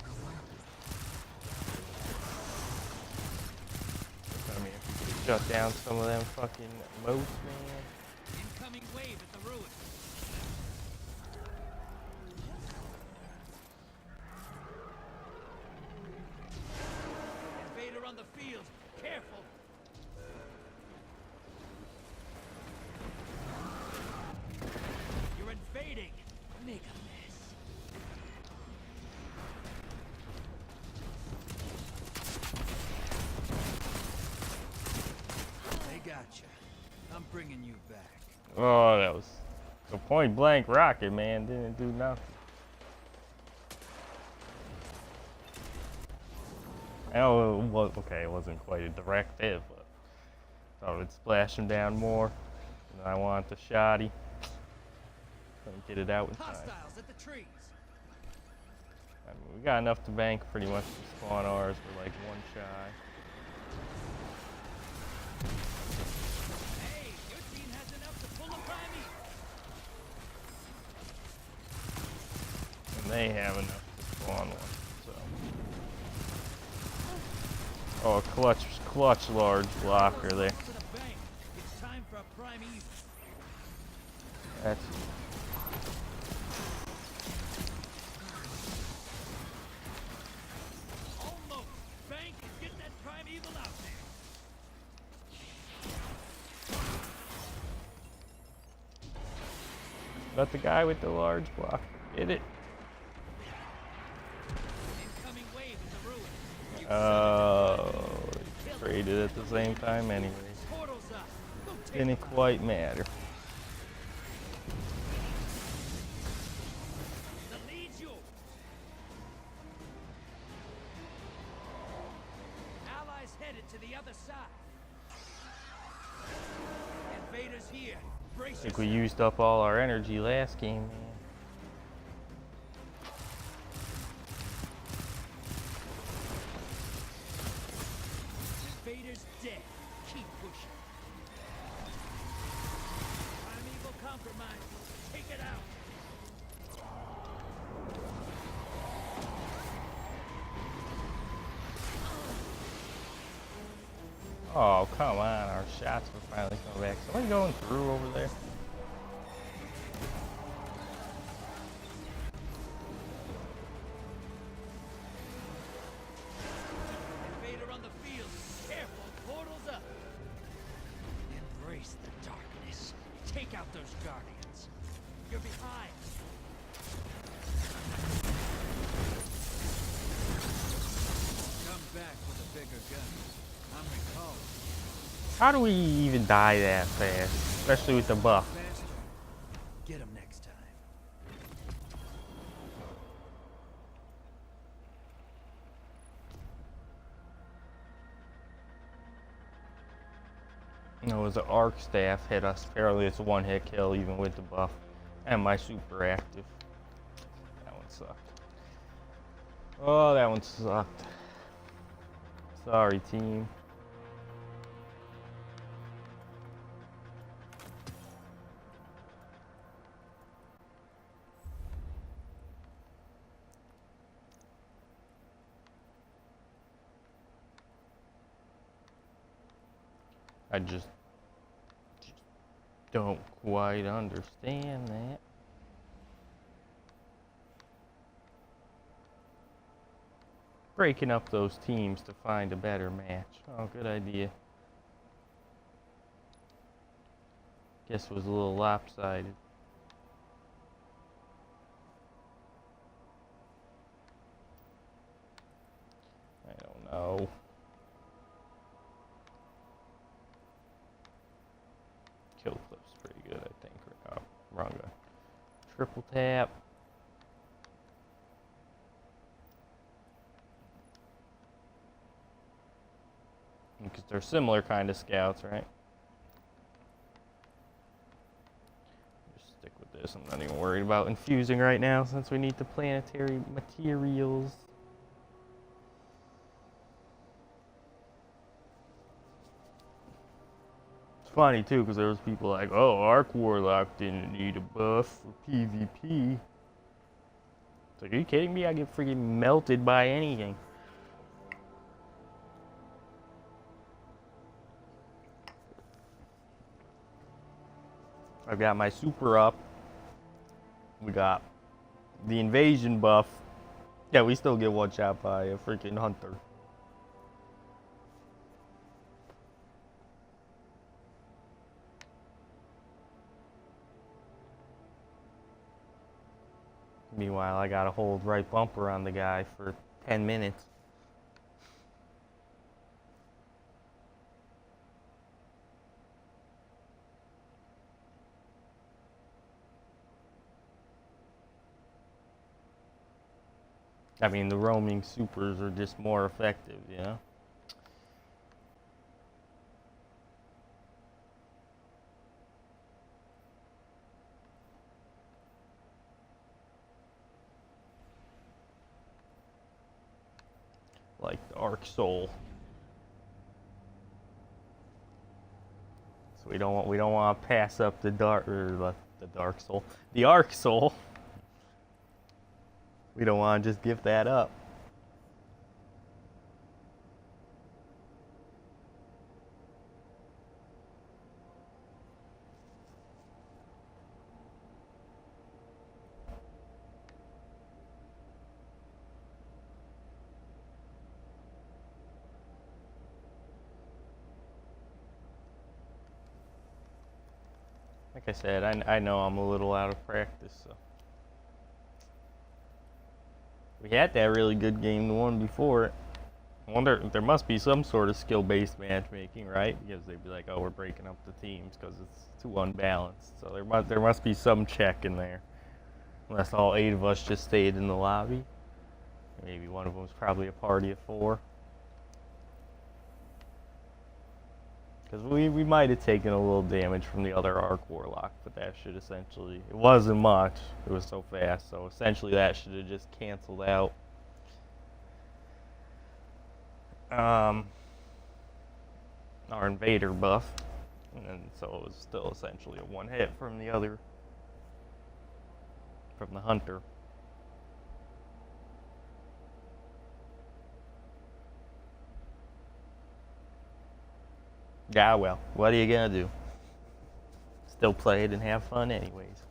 I mean, if we could shut down some of them fucking moats, man. Incoming wave at the ruin. Careful. You're invading. Make a mess. They gotcha. I'm bringing you back. Oh, that was a point blank rocket, man. Didn't do nothing. Oh, well, okay, it wasn't quite a direct hit, but thought it'd splash him down more. And I want the shotty. Couldn't get it out in time. Hostiles at the trees. I mean, we got enough to bank pretty much to spawn ours. We're like one shy. Hey, your team has enough to pull a primey. And they have enough to spawn one. So. Oh, a clutch large blocker there. To the bank. It's time for a prime evil. That's Almost. Bank and get that prime evil out there. Let the guy with the large block get it. Incoming wave in the ruins. Traded at the same time anyway. Portals up. Go take Didn't quite matter. the lead's yours. Allies headed to the other side. Invaders here. Brace I think we yourself. used up all our energy last game, man. Invaders dead. Keep pushing. Primeval compromise. Take it out. Oh, come on. Our shots were finally coming back. Somebody going through over there? Invader on the field. Careful. Portals up. Embrace the darkness. Take out those guardians. You're behind. Come back with a bigger gun. I'm recalling. How do we even die that fast? Especially with the buff. Faster. Get him next time. It was an arc staff hit us fairly. It's a one-hit kill even with the buff. And my super active. That one sucked. Oh, that one sucked. Sorry, team. I just don't quite understand that. Breaking up those teams to find a better match. Oh, good idea. Guess it was a little lopsided. I don't know. Kill clip's pretty good, I think. Oh, wrong guy. Triple tap. Because they're similar kind of scouts, right? Just stick with this. I'm not even worried about infusing right now since we need the planetary materials. It's funny too, because there was people like, oh, Arc Warlock didn't need a buff for PvP. It's like, are you kidding me? I get freaking melted by anything. I've got my super up. We got the invasion buff. Yeah, we still get one shot by a freaking hunter. Meanwhile, I gotta hold right bumper on the guy for 10 minutes. I mean, the roaming supers are just more effective, you know? Like the Arc Soul. So we don't want to pass up the dark soul, the Arc Soul. We don't want to just give that up. Like I said, I know I'm a little out of practice, so. We had that really good game, the one before it. I wonder if there must be some sort of skill-based matchmaking, right? Because they'd be like, oh, we're breaking up the teams because it's too unbalanced. So there must be some check in there. Unless all 8 of us just stayed in the lobby. Maybe one of them was probably a party of 4. Because we might have taken a little damage from the other Arc Warlock, but that should essentially, it wasn't much, it was so fast, so essentially that should have just canceled out. Our invader buff, and so it was still essentially a 1-hit from the other, from the hunter. Yeah, well, what are you gonna do? Still play it and have fun anyways.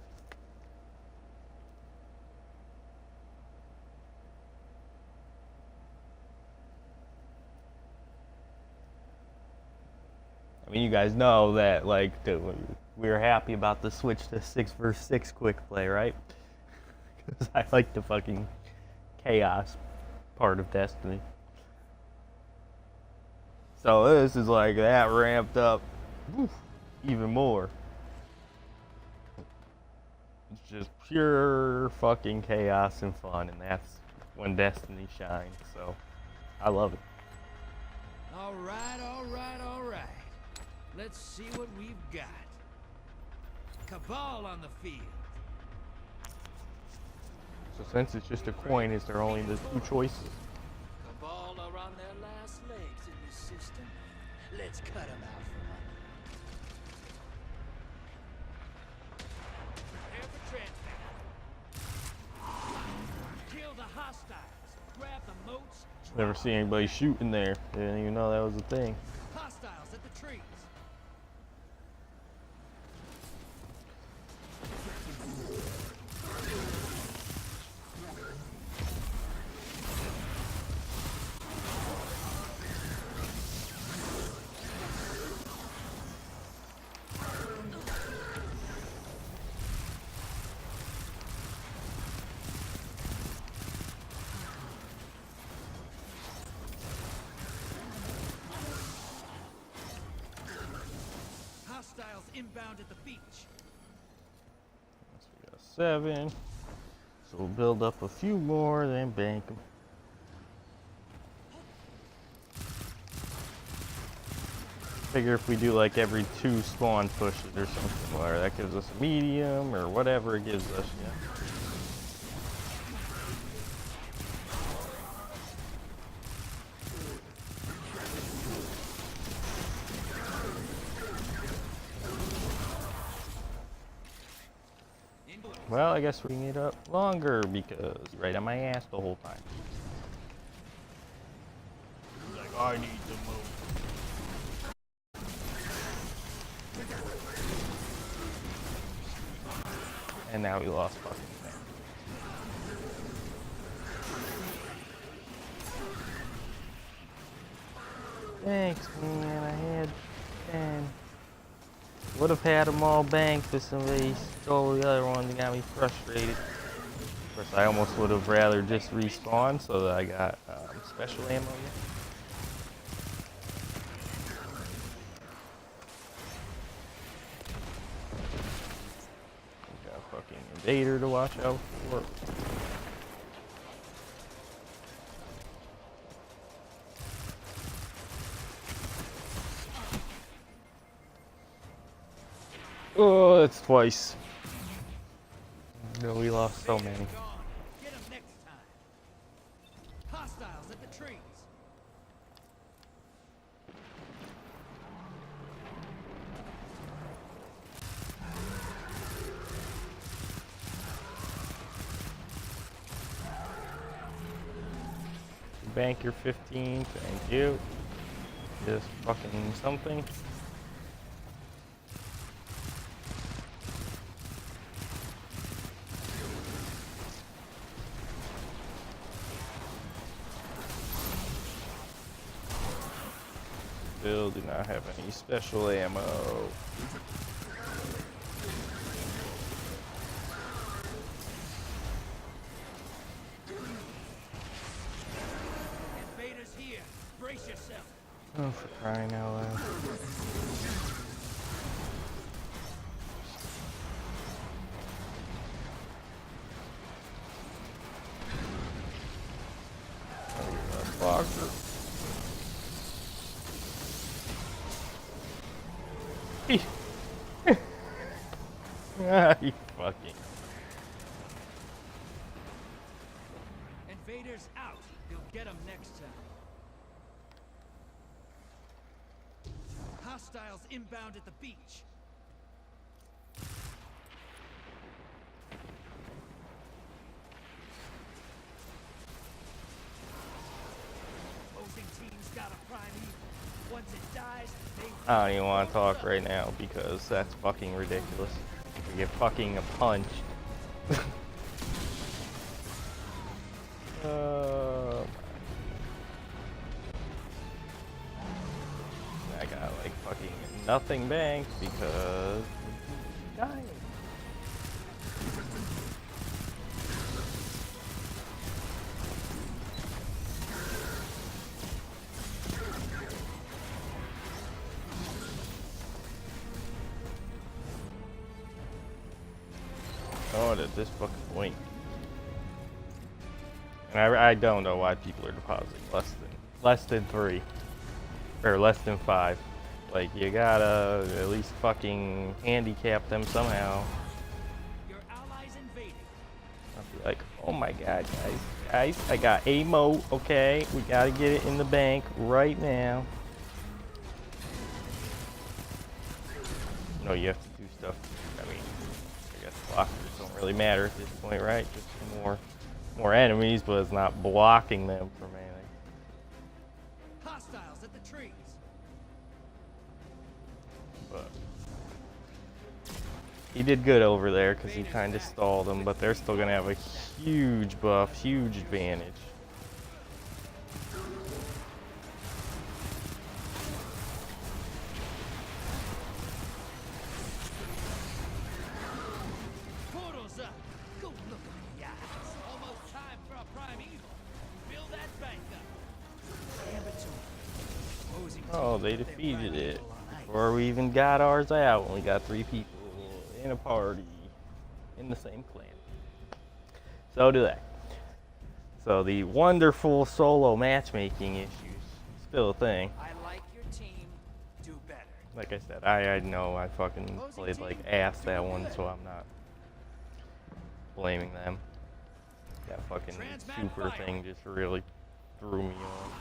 I mean, you guys know that, like, we were happy about the switch to 6 vs 6 quick play, right? Because I like the fucking chaos part of Destiny. So this is like that ramped up even more. It's just pure fucking chaos and fun, and that's when Destiny shines. So I love it. All right, all right, all right. Let's see what we've got. Cabal on the field. So since it's just a coin, is there only the 2 choices? Cabal are on their last legs in this system. Let's cut them out from under. Prepare for transfer. Kill the hostiles. Grab the moats. Never seen anybody shooting there. Didn't even know that was a thing. Hostiles at the trees. Hostiles inbound at the beach. So we got 7. So we'll build up a few more, then bank them. Figure if we do like every 2 spawn pushes or something, or that gives us a medium or whatever it gives us, yeah. Well, I guess we need up longer because you're right on my ass the whole time. Like, I need to move. And now we lost fucking thing. Thanks, man. I had 10. Would have had them all banked for somebody stole the other one that got me frustrated. course, I almost would have rather just respawned so that I got special ammo. Got a fucking invader to watch out for. Oh, that's twice. No, we lost so many. Get 'em next time. Hostiles at the trees. Bank your 15, thank you. Just fucking something. Still do not have any special ammo. Invaders here. Brace yourself. Oh, for crying out loud. Oh, boxer. Ah, you fucking. Invaders out. You'll get 'em next time. Hostiles inbound at the beach. Opposing teams got a prime evil. Once it dies, they I don't even want to talk right now because that's fucking ridiculous. You get fucking punched. I got like fucking nothing banked because I'm dying. Oh, at this fucking point. And I don't know why people are depositing less than 3 or less than 5. Like, you gotta at least fucking handicap them somehow. Your allies invading. I'll be like, oh my god, guys, I got ammo, okay? We gotta get it in the bank right now. No, you have to do stuff. I mean, I guess blockers don't really matter at this point, right? Just more enemies, but it's not blocking them from anything. Hostiles at the trees. But he did good over there because he kind of stalled them, but they're still gonna have a huge buff, huge advantage. Portals up. Go look 'em in the eyes. Almost time for a prime evil. Build that bank up. Gambit to 'em. Opposing Oh, teams they got their defeated prime it evil on ice. before we even got ours out. We got 3 people in a party in the same clan. So do they. So the wonderful solo matchmaking issues still a thing. I like your team. Do better. Like I said, I know I fucking played like ass that one, so I'm not blaming them. That fucking super thing just really threw me off.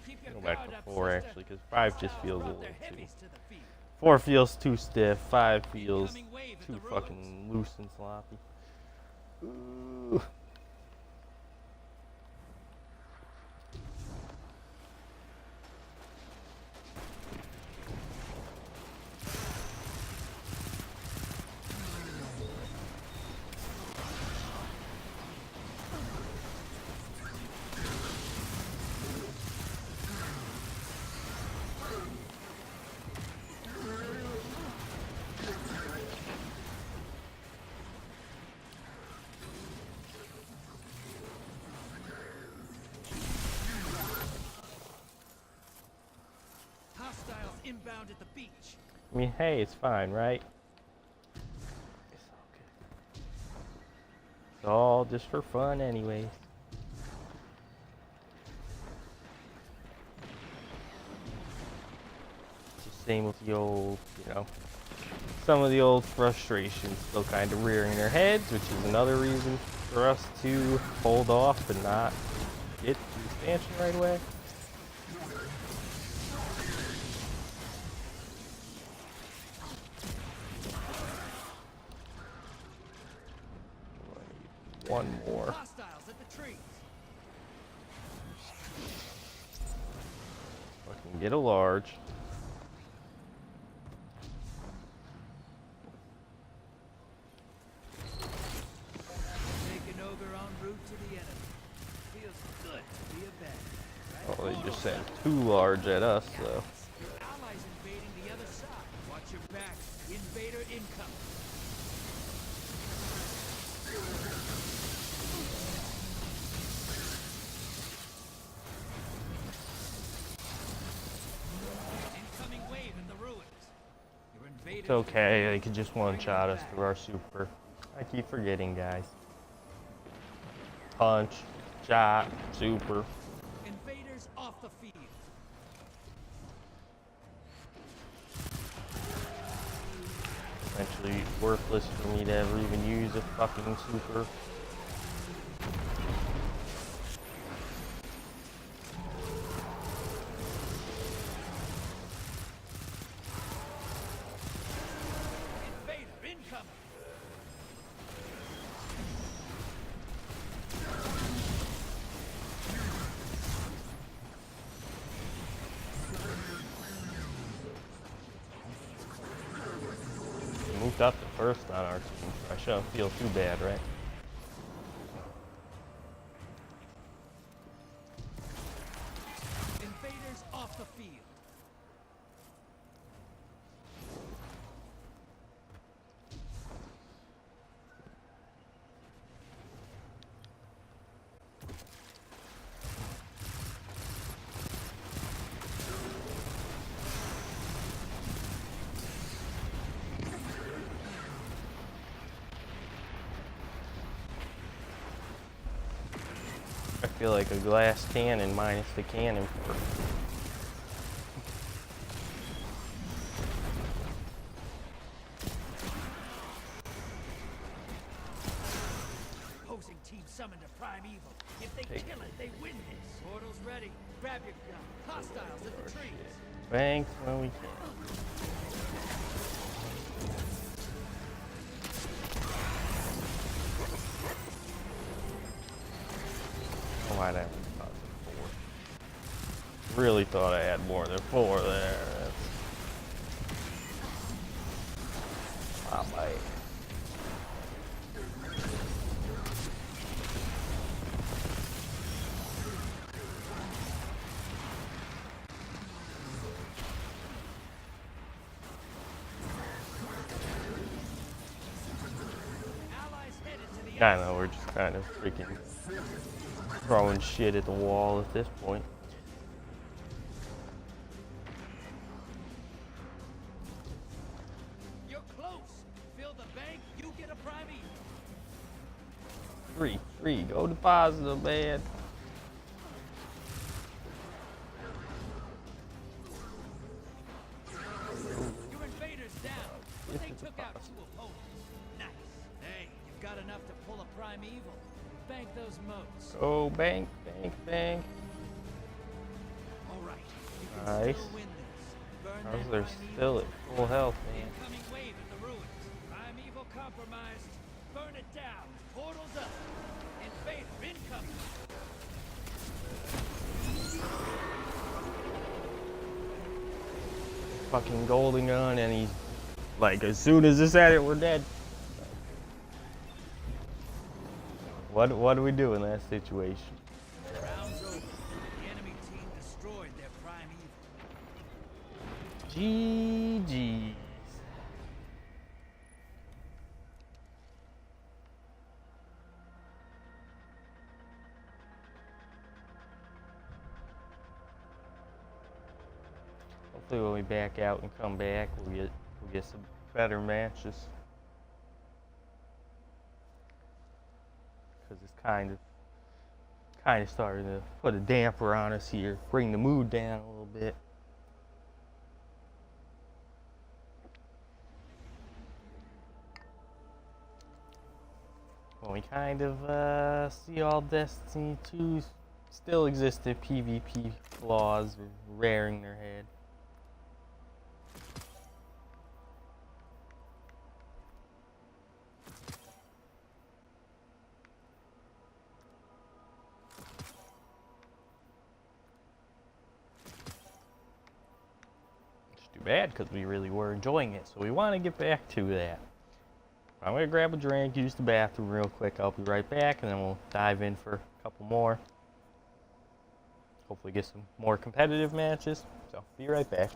Keep your Go back guard to up, 4 sister. actually, because 5 just Hostiles feels a brought little their too. heavies to the feet. 4 feels too stiff, 5 feels Incoming wave in too the fucking loose and sloppy. Ooh. Hostiles inbound at the beach. I mean, hey, it's fine, right? It's all just for fun anyways. It's the same with the old, you know, some of the old frustrations still kind of rearing their heads, which is another reason for us to hold off and not get the expansion right away. One more. Hostiles at the trees. Fucking get a large. Taking over en route to the enemy. Feels good to be a bad. Oh, they just sent 2 large at us, so. Your allies invading the other side. Watch your back. Invader incoming. Incoming wave in the ruins. Your invader. It's okay, they could just one-shot us through our super. I keep forgetting, guys. Punch, shot, super. Invaders off the field. Essentially worthless for me to ever even use a fucking super. Invader incoming. We moved up the first on our team, so I shouldn't feel too bad, right? Invaders off the field. I feel like a glass cannon minus the cannon for Opposing team summoned a prime evil. If they kill it, they win this. Portal's ready. Grab your gun. Hostiles at the trees. banks when we can. Oh, I'd have 4. Really thought I had more than 4 there. That's not my. Allies headed to the I know, we're just kind of freaking throwing shit at the wall at this point. You're close. Fill the bank, you get a prime evil. 3, go to positive, man. Your invaders down. They took out 2 opponents. Nice. Hey, you've got enough to pull a prime evil. Bank those moats. Oh, bank, bank, bank. All right. You can Nice. still win this. Burn How's that they're prime still evil. at full health, man? Incoming wave at the ruins. Prime evil compromised. Burn it down. Portals up. Invader incoming. Fucking golden gun, and he's like, as soon as it's at it, we're dead. What do we do in that situation? Round's over. The enemy team destroyed their prime evil. GG's. hopefully when we back out and come back, we'll get some better matches. Because it's kind of starting to put a damper on us here, bring the mood down a little bit. Well, we kind of see all Destiny 2's still existed PvP flaws rearing their head. It's too bad because we really were enjoying it, so we want to get back to that. I'm going to grab a drink, use the bathroom real quick. I'll be right back, and then we'll dive in for a couple more. Hopefully get some more competitive matches. So, be right back.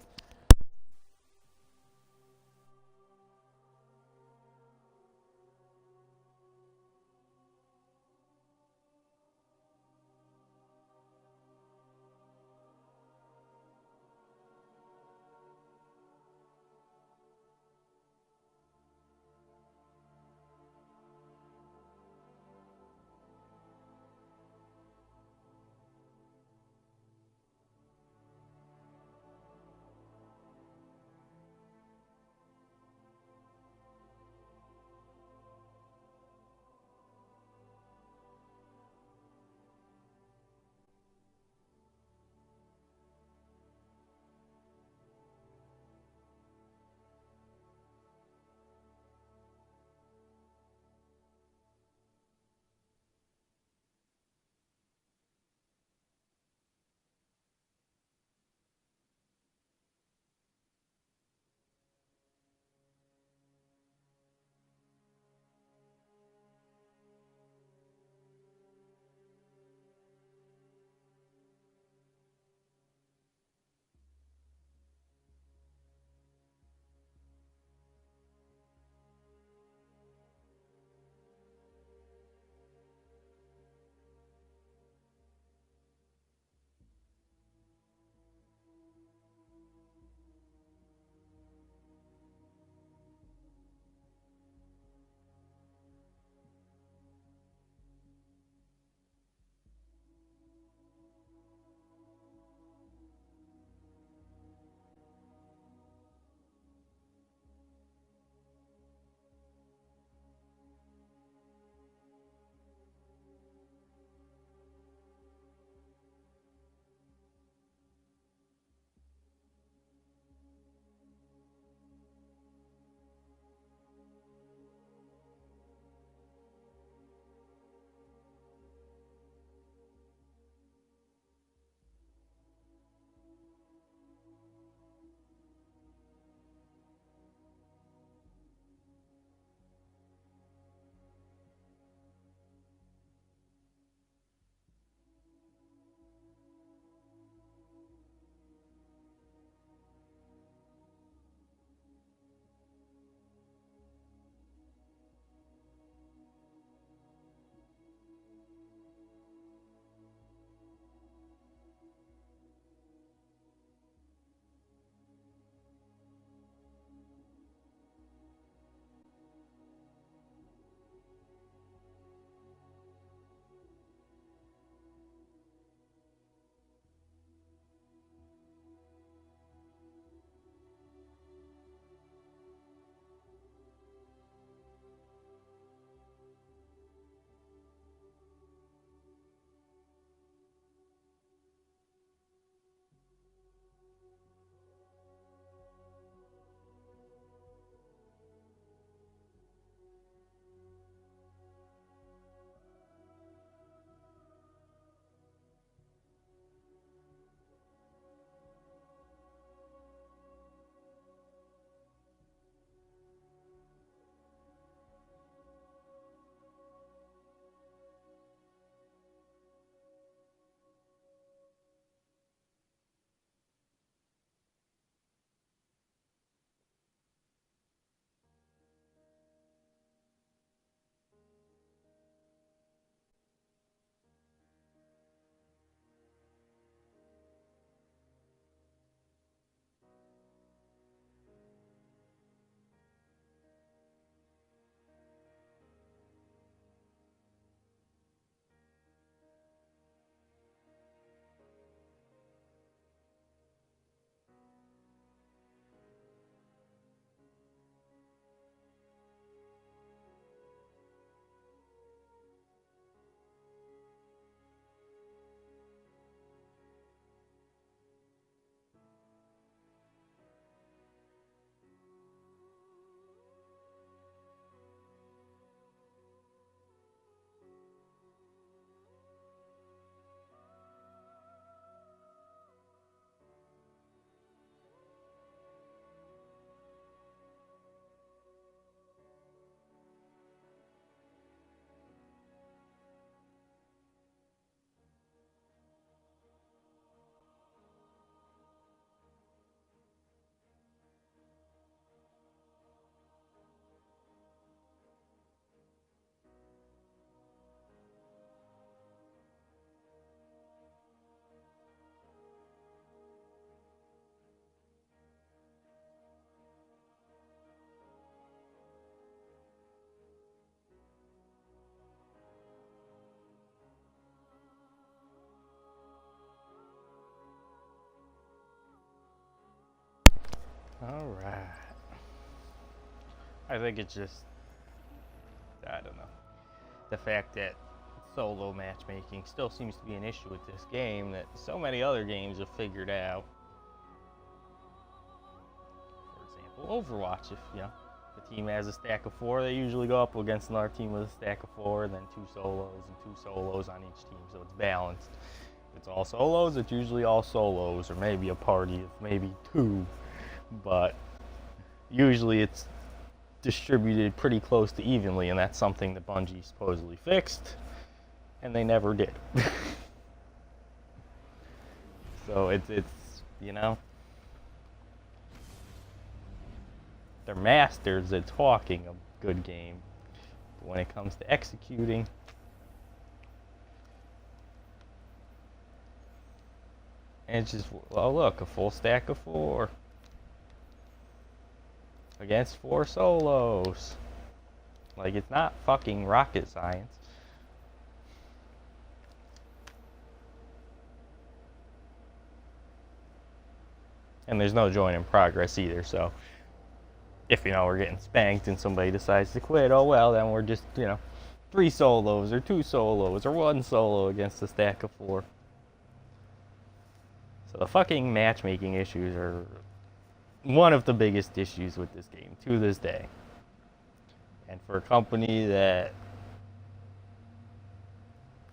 Alright. I think it's just, I don't know, the fact that solo matchmaking still seems to be an issue with this game that so many other games have figured out. For example, Overwatch, if the team has a stack of 4, they usually go up against another team with a stack of 4, and then 2 solos and 2 solos on each team, so it's balanced. If it's all solos, it's usually all solos, or maybe a party of maybe 2, but usually it's distributed pretty close to evenly, and that's something that Bungie supposedly fixed, and they never did. So it's they're masters at talking a good game, but when it comes to executing, it's just, well, look, a full stack of 4 against 4 solos. Like, it's not fucking rocket science. And there's no join in progress either, so if, we're getting spanked and somebody decides to quit, oh well, then we're just, 3 solos or 2 solos or 1 solo against a stack of 4. So the fucking matchmaking issues are one of the biggest issues with this game to this day. And for a company that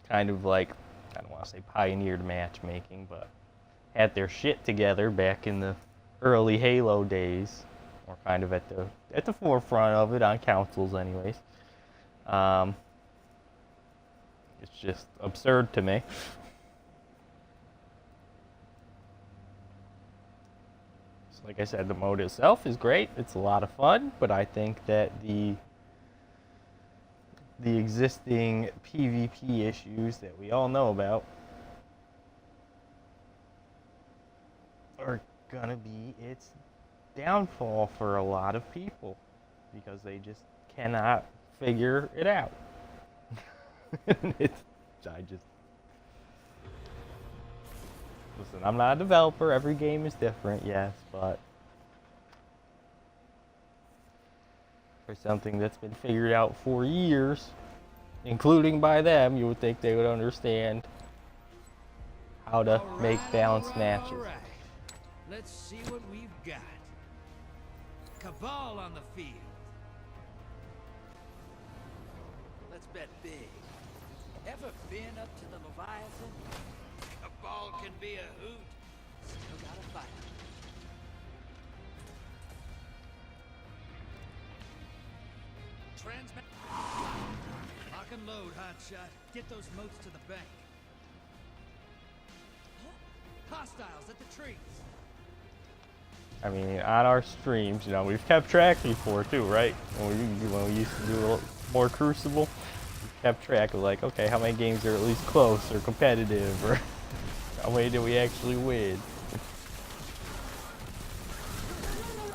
kind of like, I don't want to say pioneered matchmaking, but had their shit together back in the early Halo days, or kind of at the forefront of it on consoles anyways. It's just absurd to me. So like I said, the mode itself is great. It's a lot of fun, but I think that the existing PvP issues that we all know about are gonna be its downfall for a lot of people, because they just cannot figure it out. Listen, I'm not a developer, every game is different, yes, but for something that's been figured out for years, including by them, you would think they would understand how to make balanced matches. All right. Let's see what we've got. Cabal on the field. Let's bet big. Ever been up to the Leviathan? Cabal can be a hoot. Still gotta fight. Transmit. Lock and load, hotshot. Get those moats to the bank. Hostiles at the trees. I mean, on our streams, we've kept track before too, right? When we used to do a little more Crucible, we kept track of like, okay, how many games are at least close or competitive, or how many do we actually win?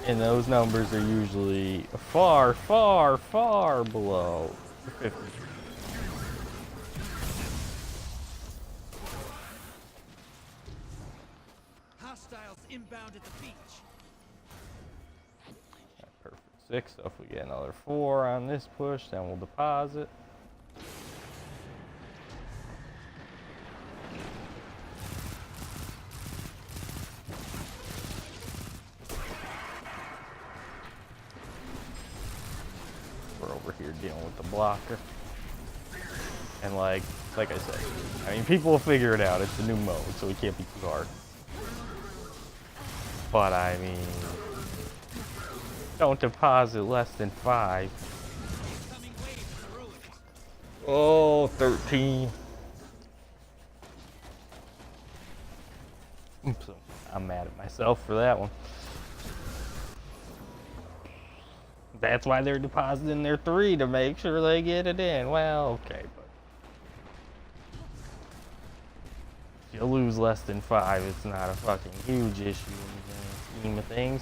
And those numbers are usually far, far, far below 50. Hostiles inbound at the beach. Perfect 6, so if we get another 4 on this push, then we'll deposit. We're over here dealing with the blocker. And like I said, I mean, people will figure it out. It's a new mode, so it can't be too hard. But I mean, don't deposit less than 5. Oh, 13. Oops, I'm mad at myself for that one. That's why they're depositing their 3, to make sure they get it in. Well, okay, but if you lose less than 5, it's not a fucking huge issue in the scheme of things.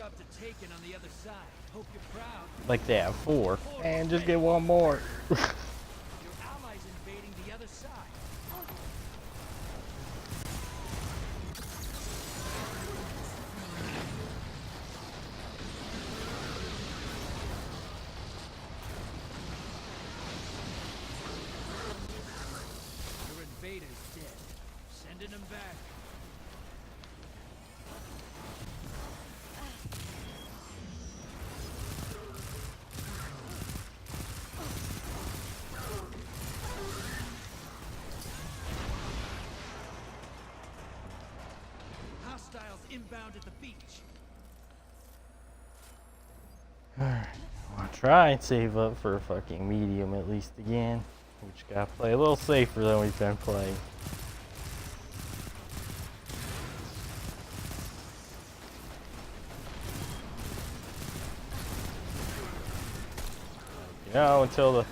job to take it on the other side. Hope you're proud. Like they have 4. And just get one more. Your allies invading the other side. Your invader's dead. Sending him back. Hostiles inbound at the beach. Alright, I'll try and save up for a fucking medium at least again. We just gotta play a little safer than we've been playing. You know, until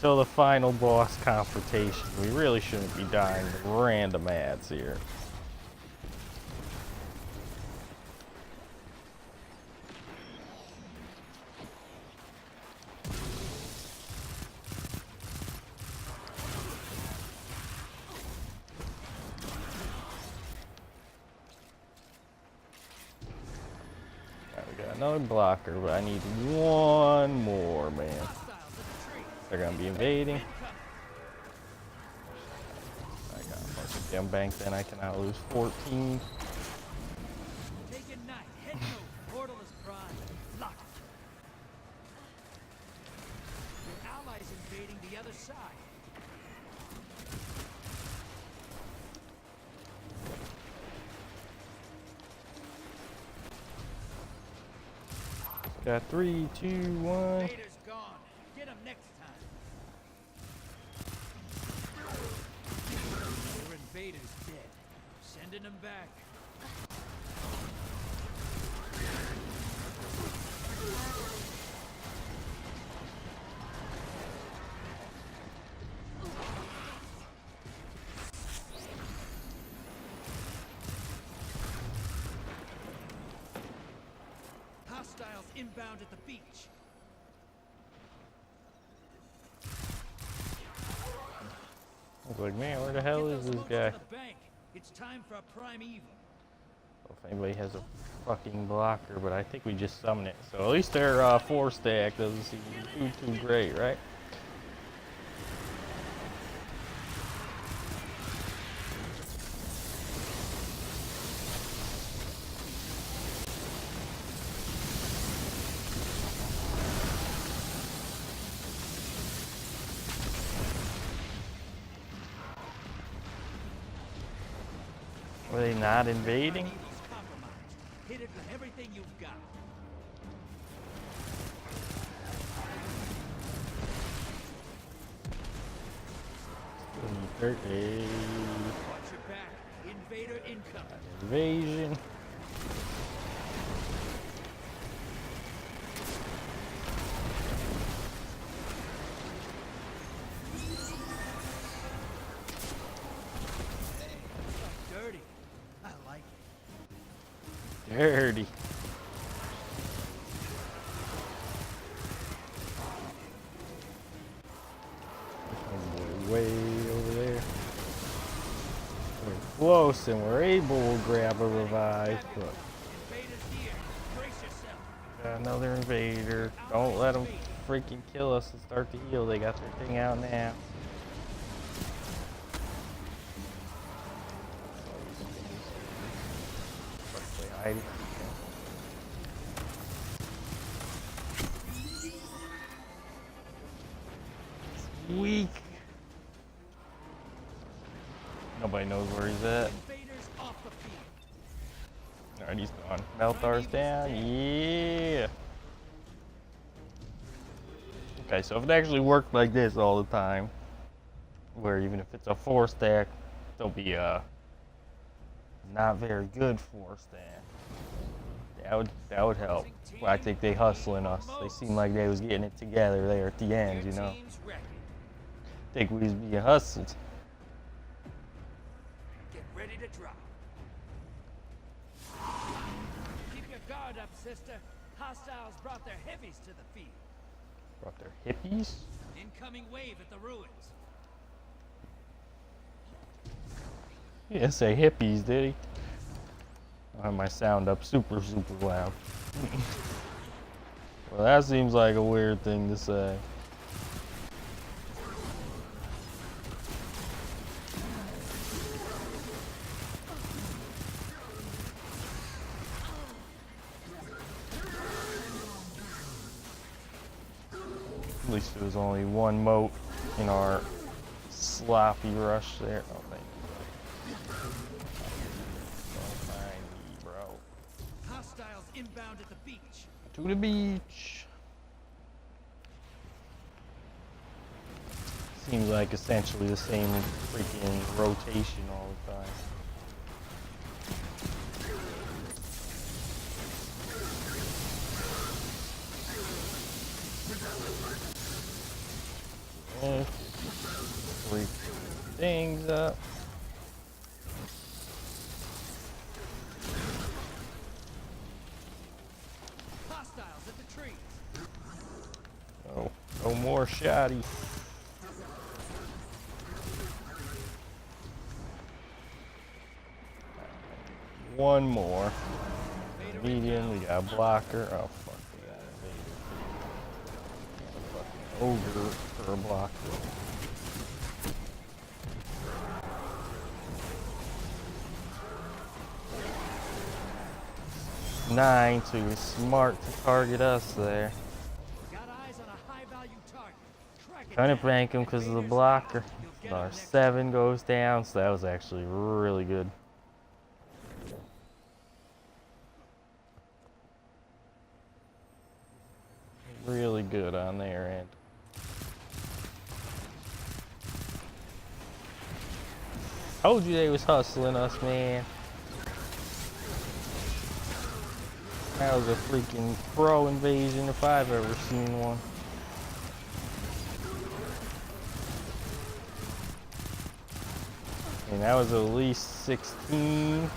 the final boss confrontation, we really shouldn't be dying to random ads here. We got another blocker, but I need one more, man. They're gonna be invading. I got a bunch of damn bank, then I cannot lose 14. Taking night. Head north. Portal is prime. Lock it. Your allies invading the other side. Got 3, 2, 1. Vader's gone. Get him next time. Your invader's dead. Sending him back. Hostiles inbound at the beach. I was like, man, where the hell Get is those this moats guy? to the bank. It's time for a prime evil. If anybody has a fucking blocker, but I think we just summoned it. So at least their 4 stack doesn't seem too great, right? Were they not invading? Prime evil's compromised. Hit it with everything you've got. Hey, Watch your back. Invader incoming. invasion. Dirty. I like it. Dirty. Way over there. We're close and we're able to grab a revive, but Invader's here. Brace yourself. got another invader. Don't let them freaking kill us and start to heal. They got their thing out now. Hiding. Weak. Nobody knows where he's at. Invaders off the field. Alright, he's gone. Meltar's down. Yeah. Okay, so if it actually worked like this all the time, where even if it's a 4 stack, there'll be a not very good 4 stack. That would help. Well, I think they hustling us. They seem like they was getting it together there at the end, you know. Team's ready. Think we was being hustled. Get ready to drop. Keep your guard up, sister. Hostiles brought their heavies to the field. Brought their hippies? Incoming wave at the ruins. He didn't say hippies, did he? I have my sound up super loud. Well, that seems like a weird thing to say. At least there was only one moat in our sloppy rush there. Oh, thank you. Don't mind me, bro. Hostiles inbound at the beach. To the beach. Seems like essentially the same freaking rotation all the time. Freak things up. Hostiles at the trees. Oh, no more shoddy. One more. Medium, we got a blocker. Oh fuck, we got a ogre for a blocker. Nine, so you're smart to target us there. Got eyes on a high-value target. Track it Trying to down. bank him because of the blocker. Our 7 goes down, so that was actually really good. Really good on their end. Told you they was hustling us, man. That was a freaking pro invasion if I've ever seen one. And that was at least 16.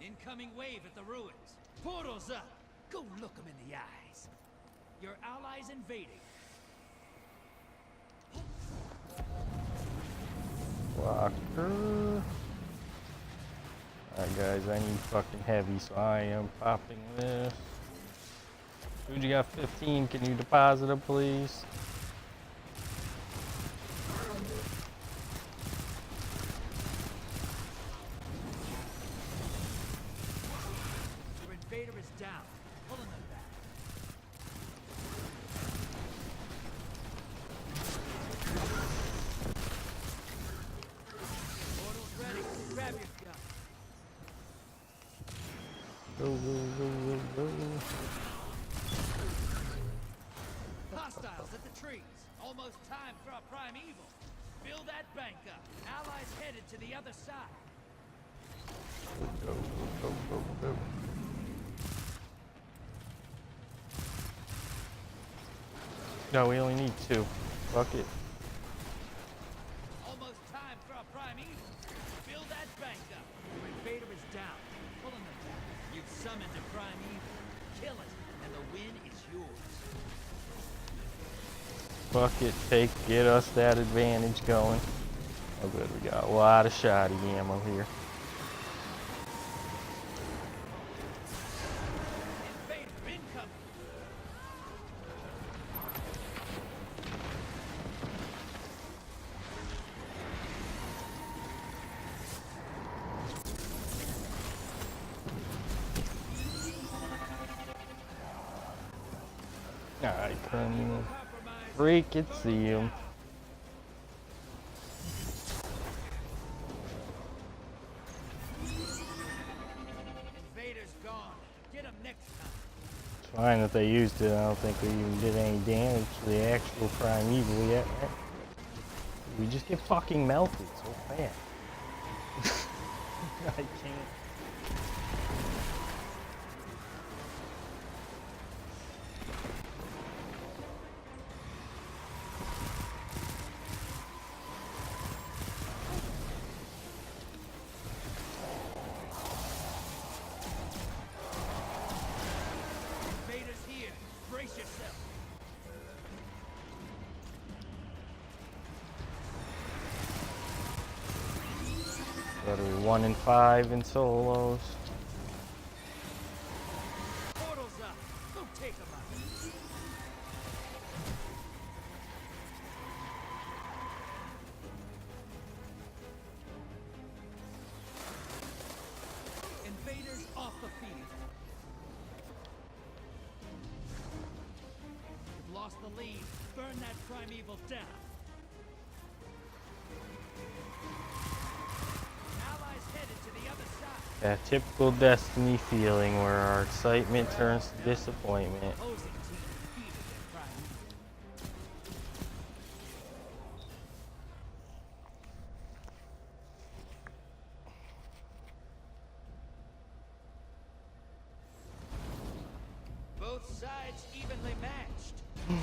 Incoming wave at the ruins. Portals up. Go look them in the eyes. Your allies invading. Blocker. Alright guys, I need fucking heavy, so I am popping this. Dude, you got 15, can you deposit it please? Your invader is down. Pulling them back. Portal's ready. Grab your gun. Go, go, go, go, go. Hostiles at the trees. Almost time for a primeval. Build that bank up. Allies headed to the other side. Go, go, go, go. No, we only need 2. Fuck it. Almost time for a primeval. Build that bank up. Your invader is down. Pulling them back. You've summoned a primeval. Kill it, and the win is yours. Fuck it, get us that advantage going. Oh good, we got a lot of shoddy ammo here. Invader incoming. I couldn't freaking see him. Invader's gone. Get him next time. It's fine that they used it. I don't think we even did any damage to the actual primeval yet. Right? We just get fucking melted so fast. I can't. What are we, 1 and 5 in solos? Portals up. Go take 'em out. Invaders off the field. You've lost the lead. Burn that primeval down. Allies headed to the other side. That typical Destiny feeling where our excitement turns to disappointment. Opposing team defeated their primeval. Both sides evenly matched.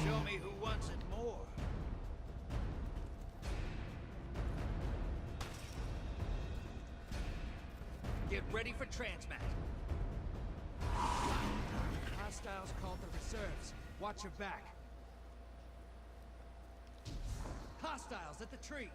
Show me who wants it more. Get ready for transmat. Hostiles called the reserves. Watch your back. Hostiles at the trees.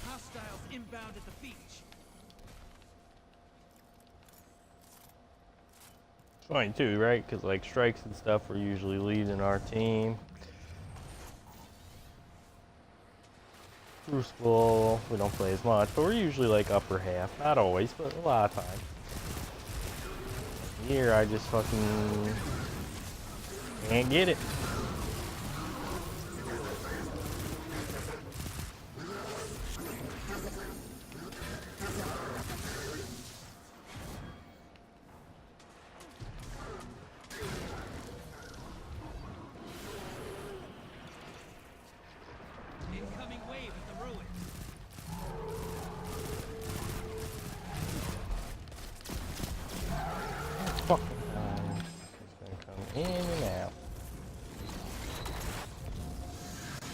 Hostiles inbound at the beach. It's funny too, right? Because like strikes and stuff we're usually leading our team. Crucible, we don't play as much, but we're usually like upper half. Not always, but a lot of times. Here I just fucking can't get it. Incoming wave at the ruins. Fucking it's gonna come in and out.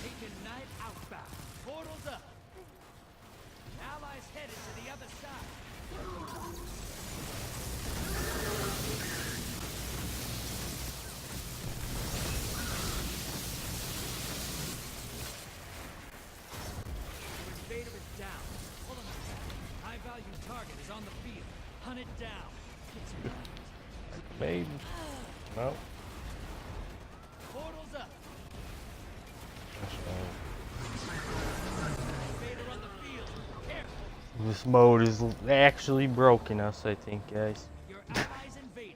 Taking night outbound. Portals up. Allies headed to the other side. The invader is down. Pull him back. High-value target is on the field. Hunt it down. Get some points. Maybe. Nope. Portals up. Invader on the field. Careful. This mode is actually broken us, I think, guys. Your allies invading.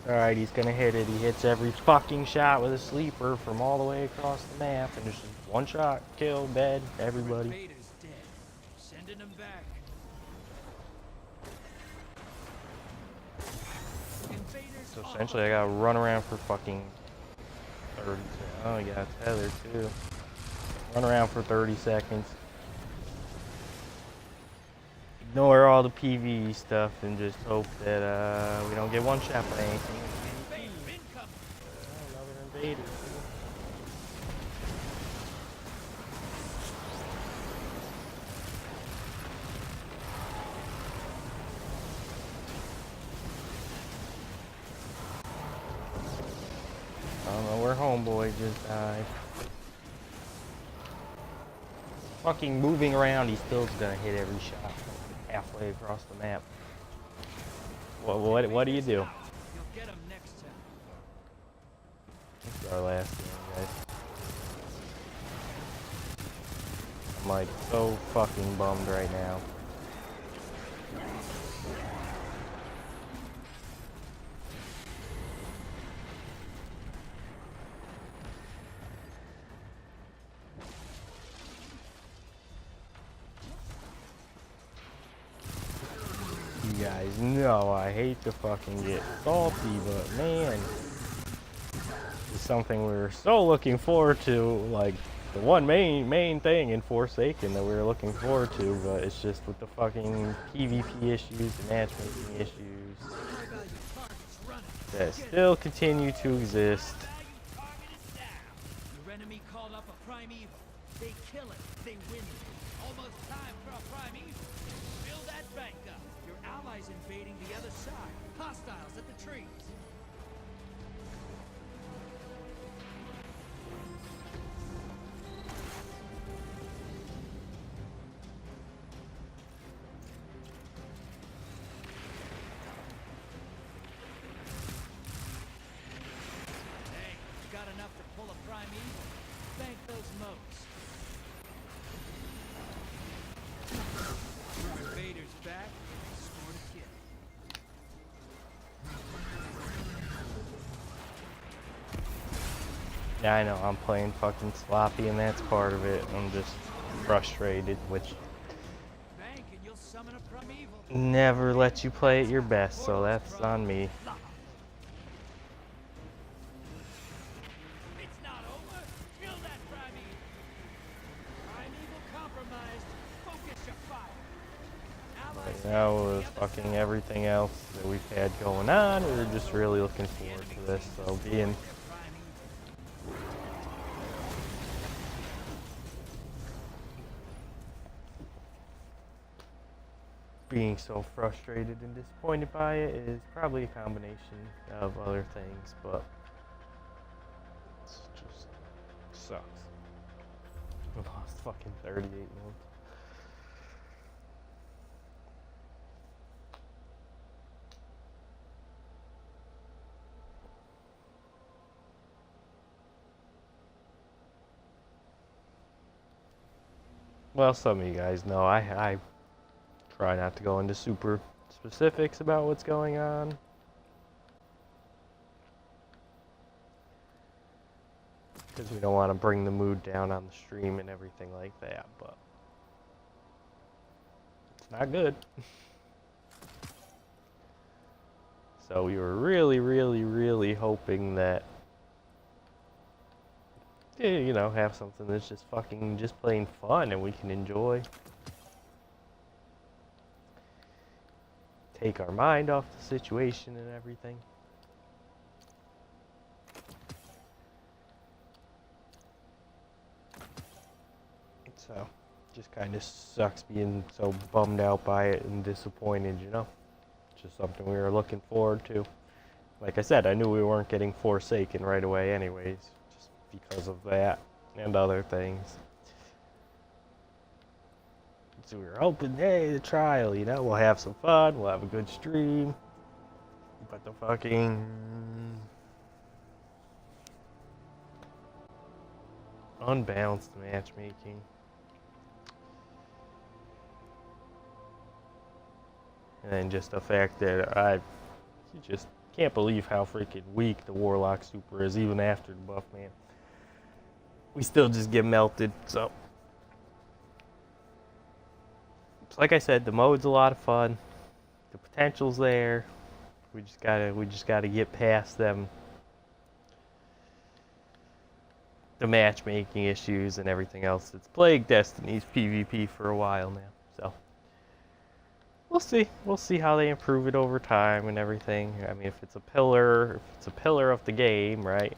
Alright, he's gonna hit it. He hits every fucking shot with a sleeper from all the way across the map. And there's just one shot, kill, dead, everybody. Invader's dead. Sending him back. Invaders So off. essentially I gotta run around for fucking 30 oh yeah, tether too. Run around for 30 seconds. Ignore all the PvE stuff and just hope that we don't get one shot by anything. Invader incoming. Another invader. I don't know where homeboy just died. Fucking moving around, he still's gonna hit every shot halfway across the map. What do you do? You'll get him next time. This is our last game, guys. I'm like so fucking bummed right now. You guys know I hate to fucking get salty, but man, it's something we were so looking forward to like the one main thing in Forsaken that we were looking forward to, but it's just with the fucking PvP issues and matchmaking issues that still continue to exist. Your enemy called up a primeval. They kill it, they win it. Almost time for a primeval. Build that bank up. Your allies invading the other side. Hostiles at the trees. Got enough to pull a primeval. Bank those moats. Invaders back. Scored a kill. Yeah, I know, I'm playing fucking sloppy and that's part of it. I'm just frustrated, which Bank and you'll summon a primeval. never lets you play at your best, so that's on me. It's not over. Kill that primeval. Primeval compromised. Focus your fire. Right now with fucking everything else that we've had going on, we're just really looking forward to this. So being so frustrated and disappointed by it is probably a combination of other things, but it just sucks. We lost fucking 38 months. Well, some of you guys know I try not to go into super specifics about what's going on. Because we don't want to bring the mood down on the stream and everything like that, but it's not good. So we were really hoping that, you know, have something that's just fucking just plain fun and we can enjoy. Take our mind off the situation and everything. So, just kind of sucks being so bummed out by it and disappointed, you know? Just something we were looking forward to. Like I said, I knew we weren't getting Forsaken right away anyways, just because of that and other things. So we were hoping, hey, the trial, you know, we'll have some fun, we'll have a good stream. But the fucking unbalanced matchmaking. And then just the fact that you just can't believe how freaking weak the Warlock Super is, even after the buff, man. We still just get melted, so. Like I said, the mode's a lot of fun. The potential's there. We just gotta get past them. The matchmaking issues and everything else that's plagued Destiny's PvP for a while now. So we'll see how they improve it over time and everything. I mean, if it's a pillar of the game, right?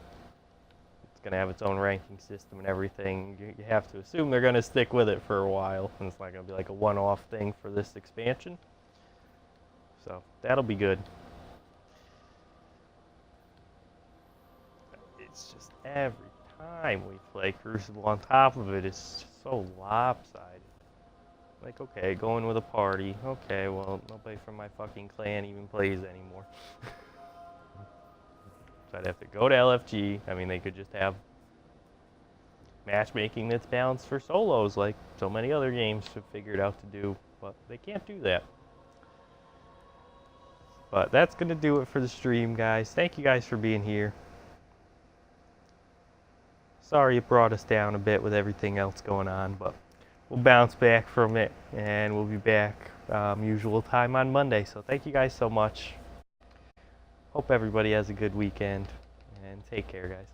It's gonna have its own ranking system and everything. You have to assume they're gonna stick with it for a while, and it's not gonna be like a one-off thing for this expansion. So that'll be good. It's just every time we play Crucible, on top of it, it's just so lopsided. Like, okay, going with a party. Okay, well, nobody from my fucking clan even plays anymore. So I'd have to go to LFG. I mean, they could just have matchmaking that's balanced for solos, like so many other games have figured out to do, but they can't do that. But that's going to do it for the stream, guys. Thank you guys for being here. Sorry it brought us down a bit with everything else going on, but we'll bounce back from it, and we'll be back usual time on Monday. So thank you guys so much. Hope everybody has a good weekend, and take care, guys.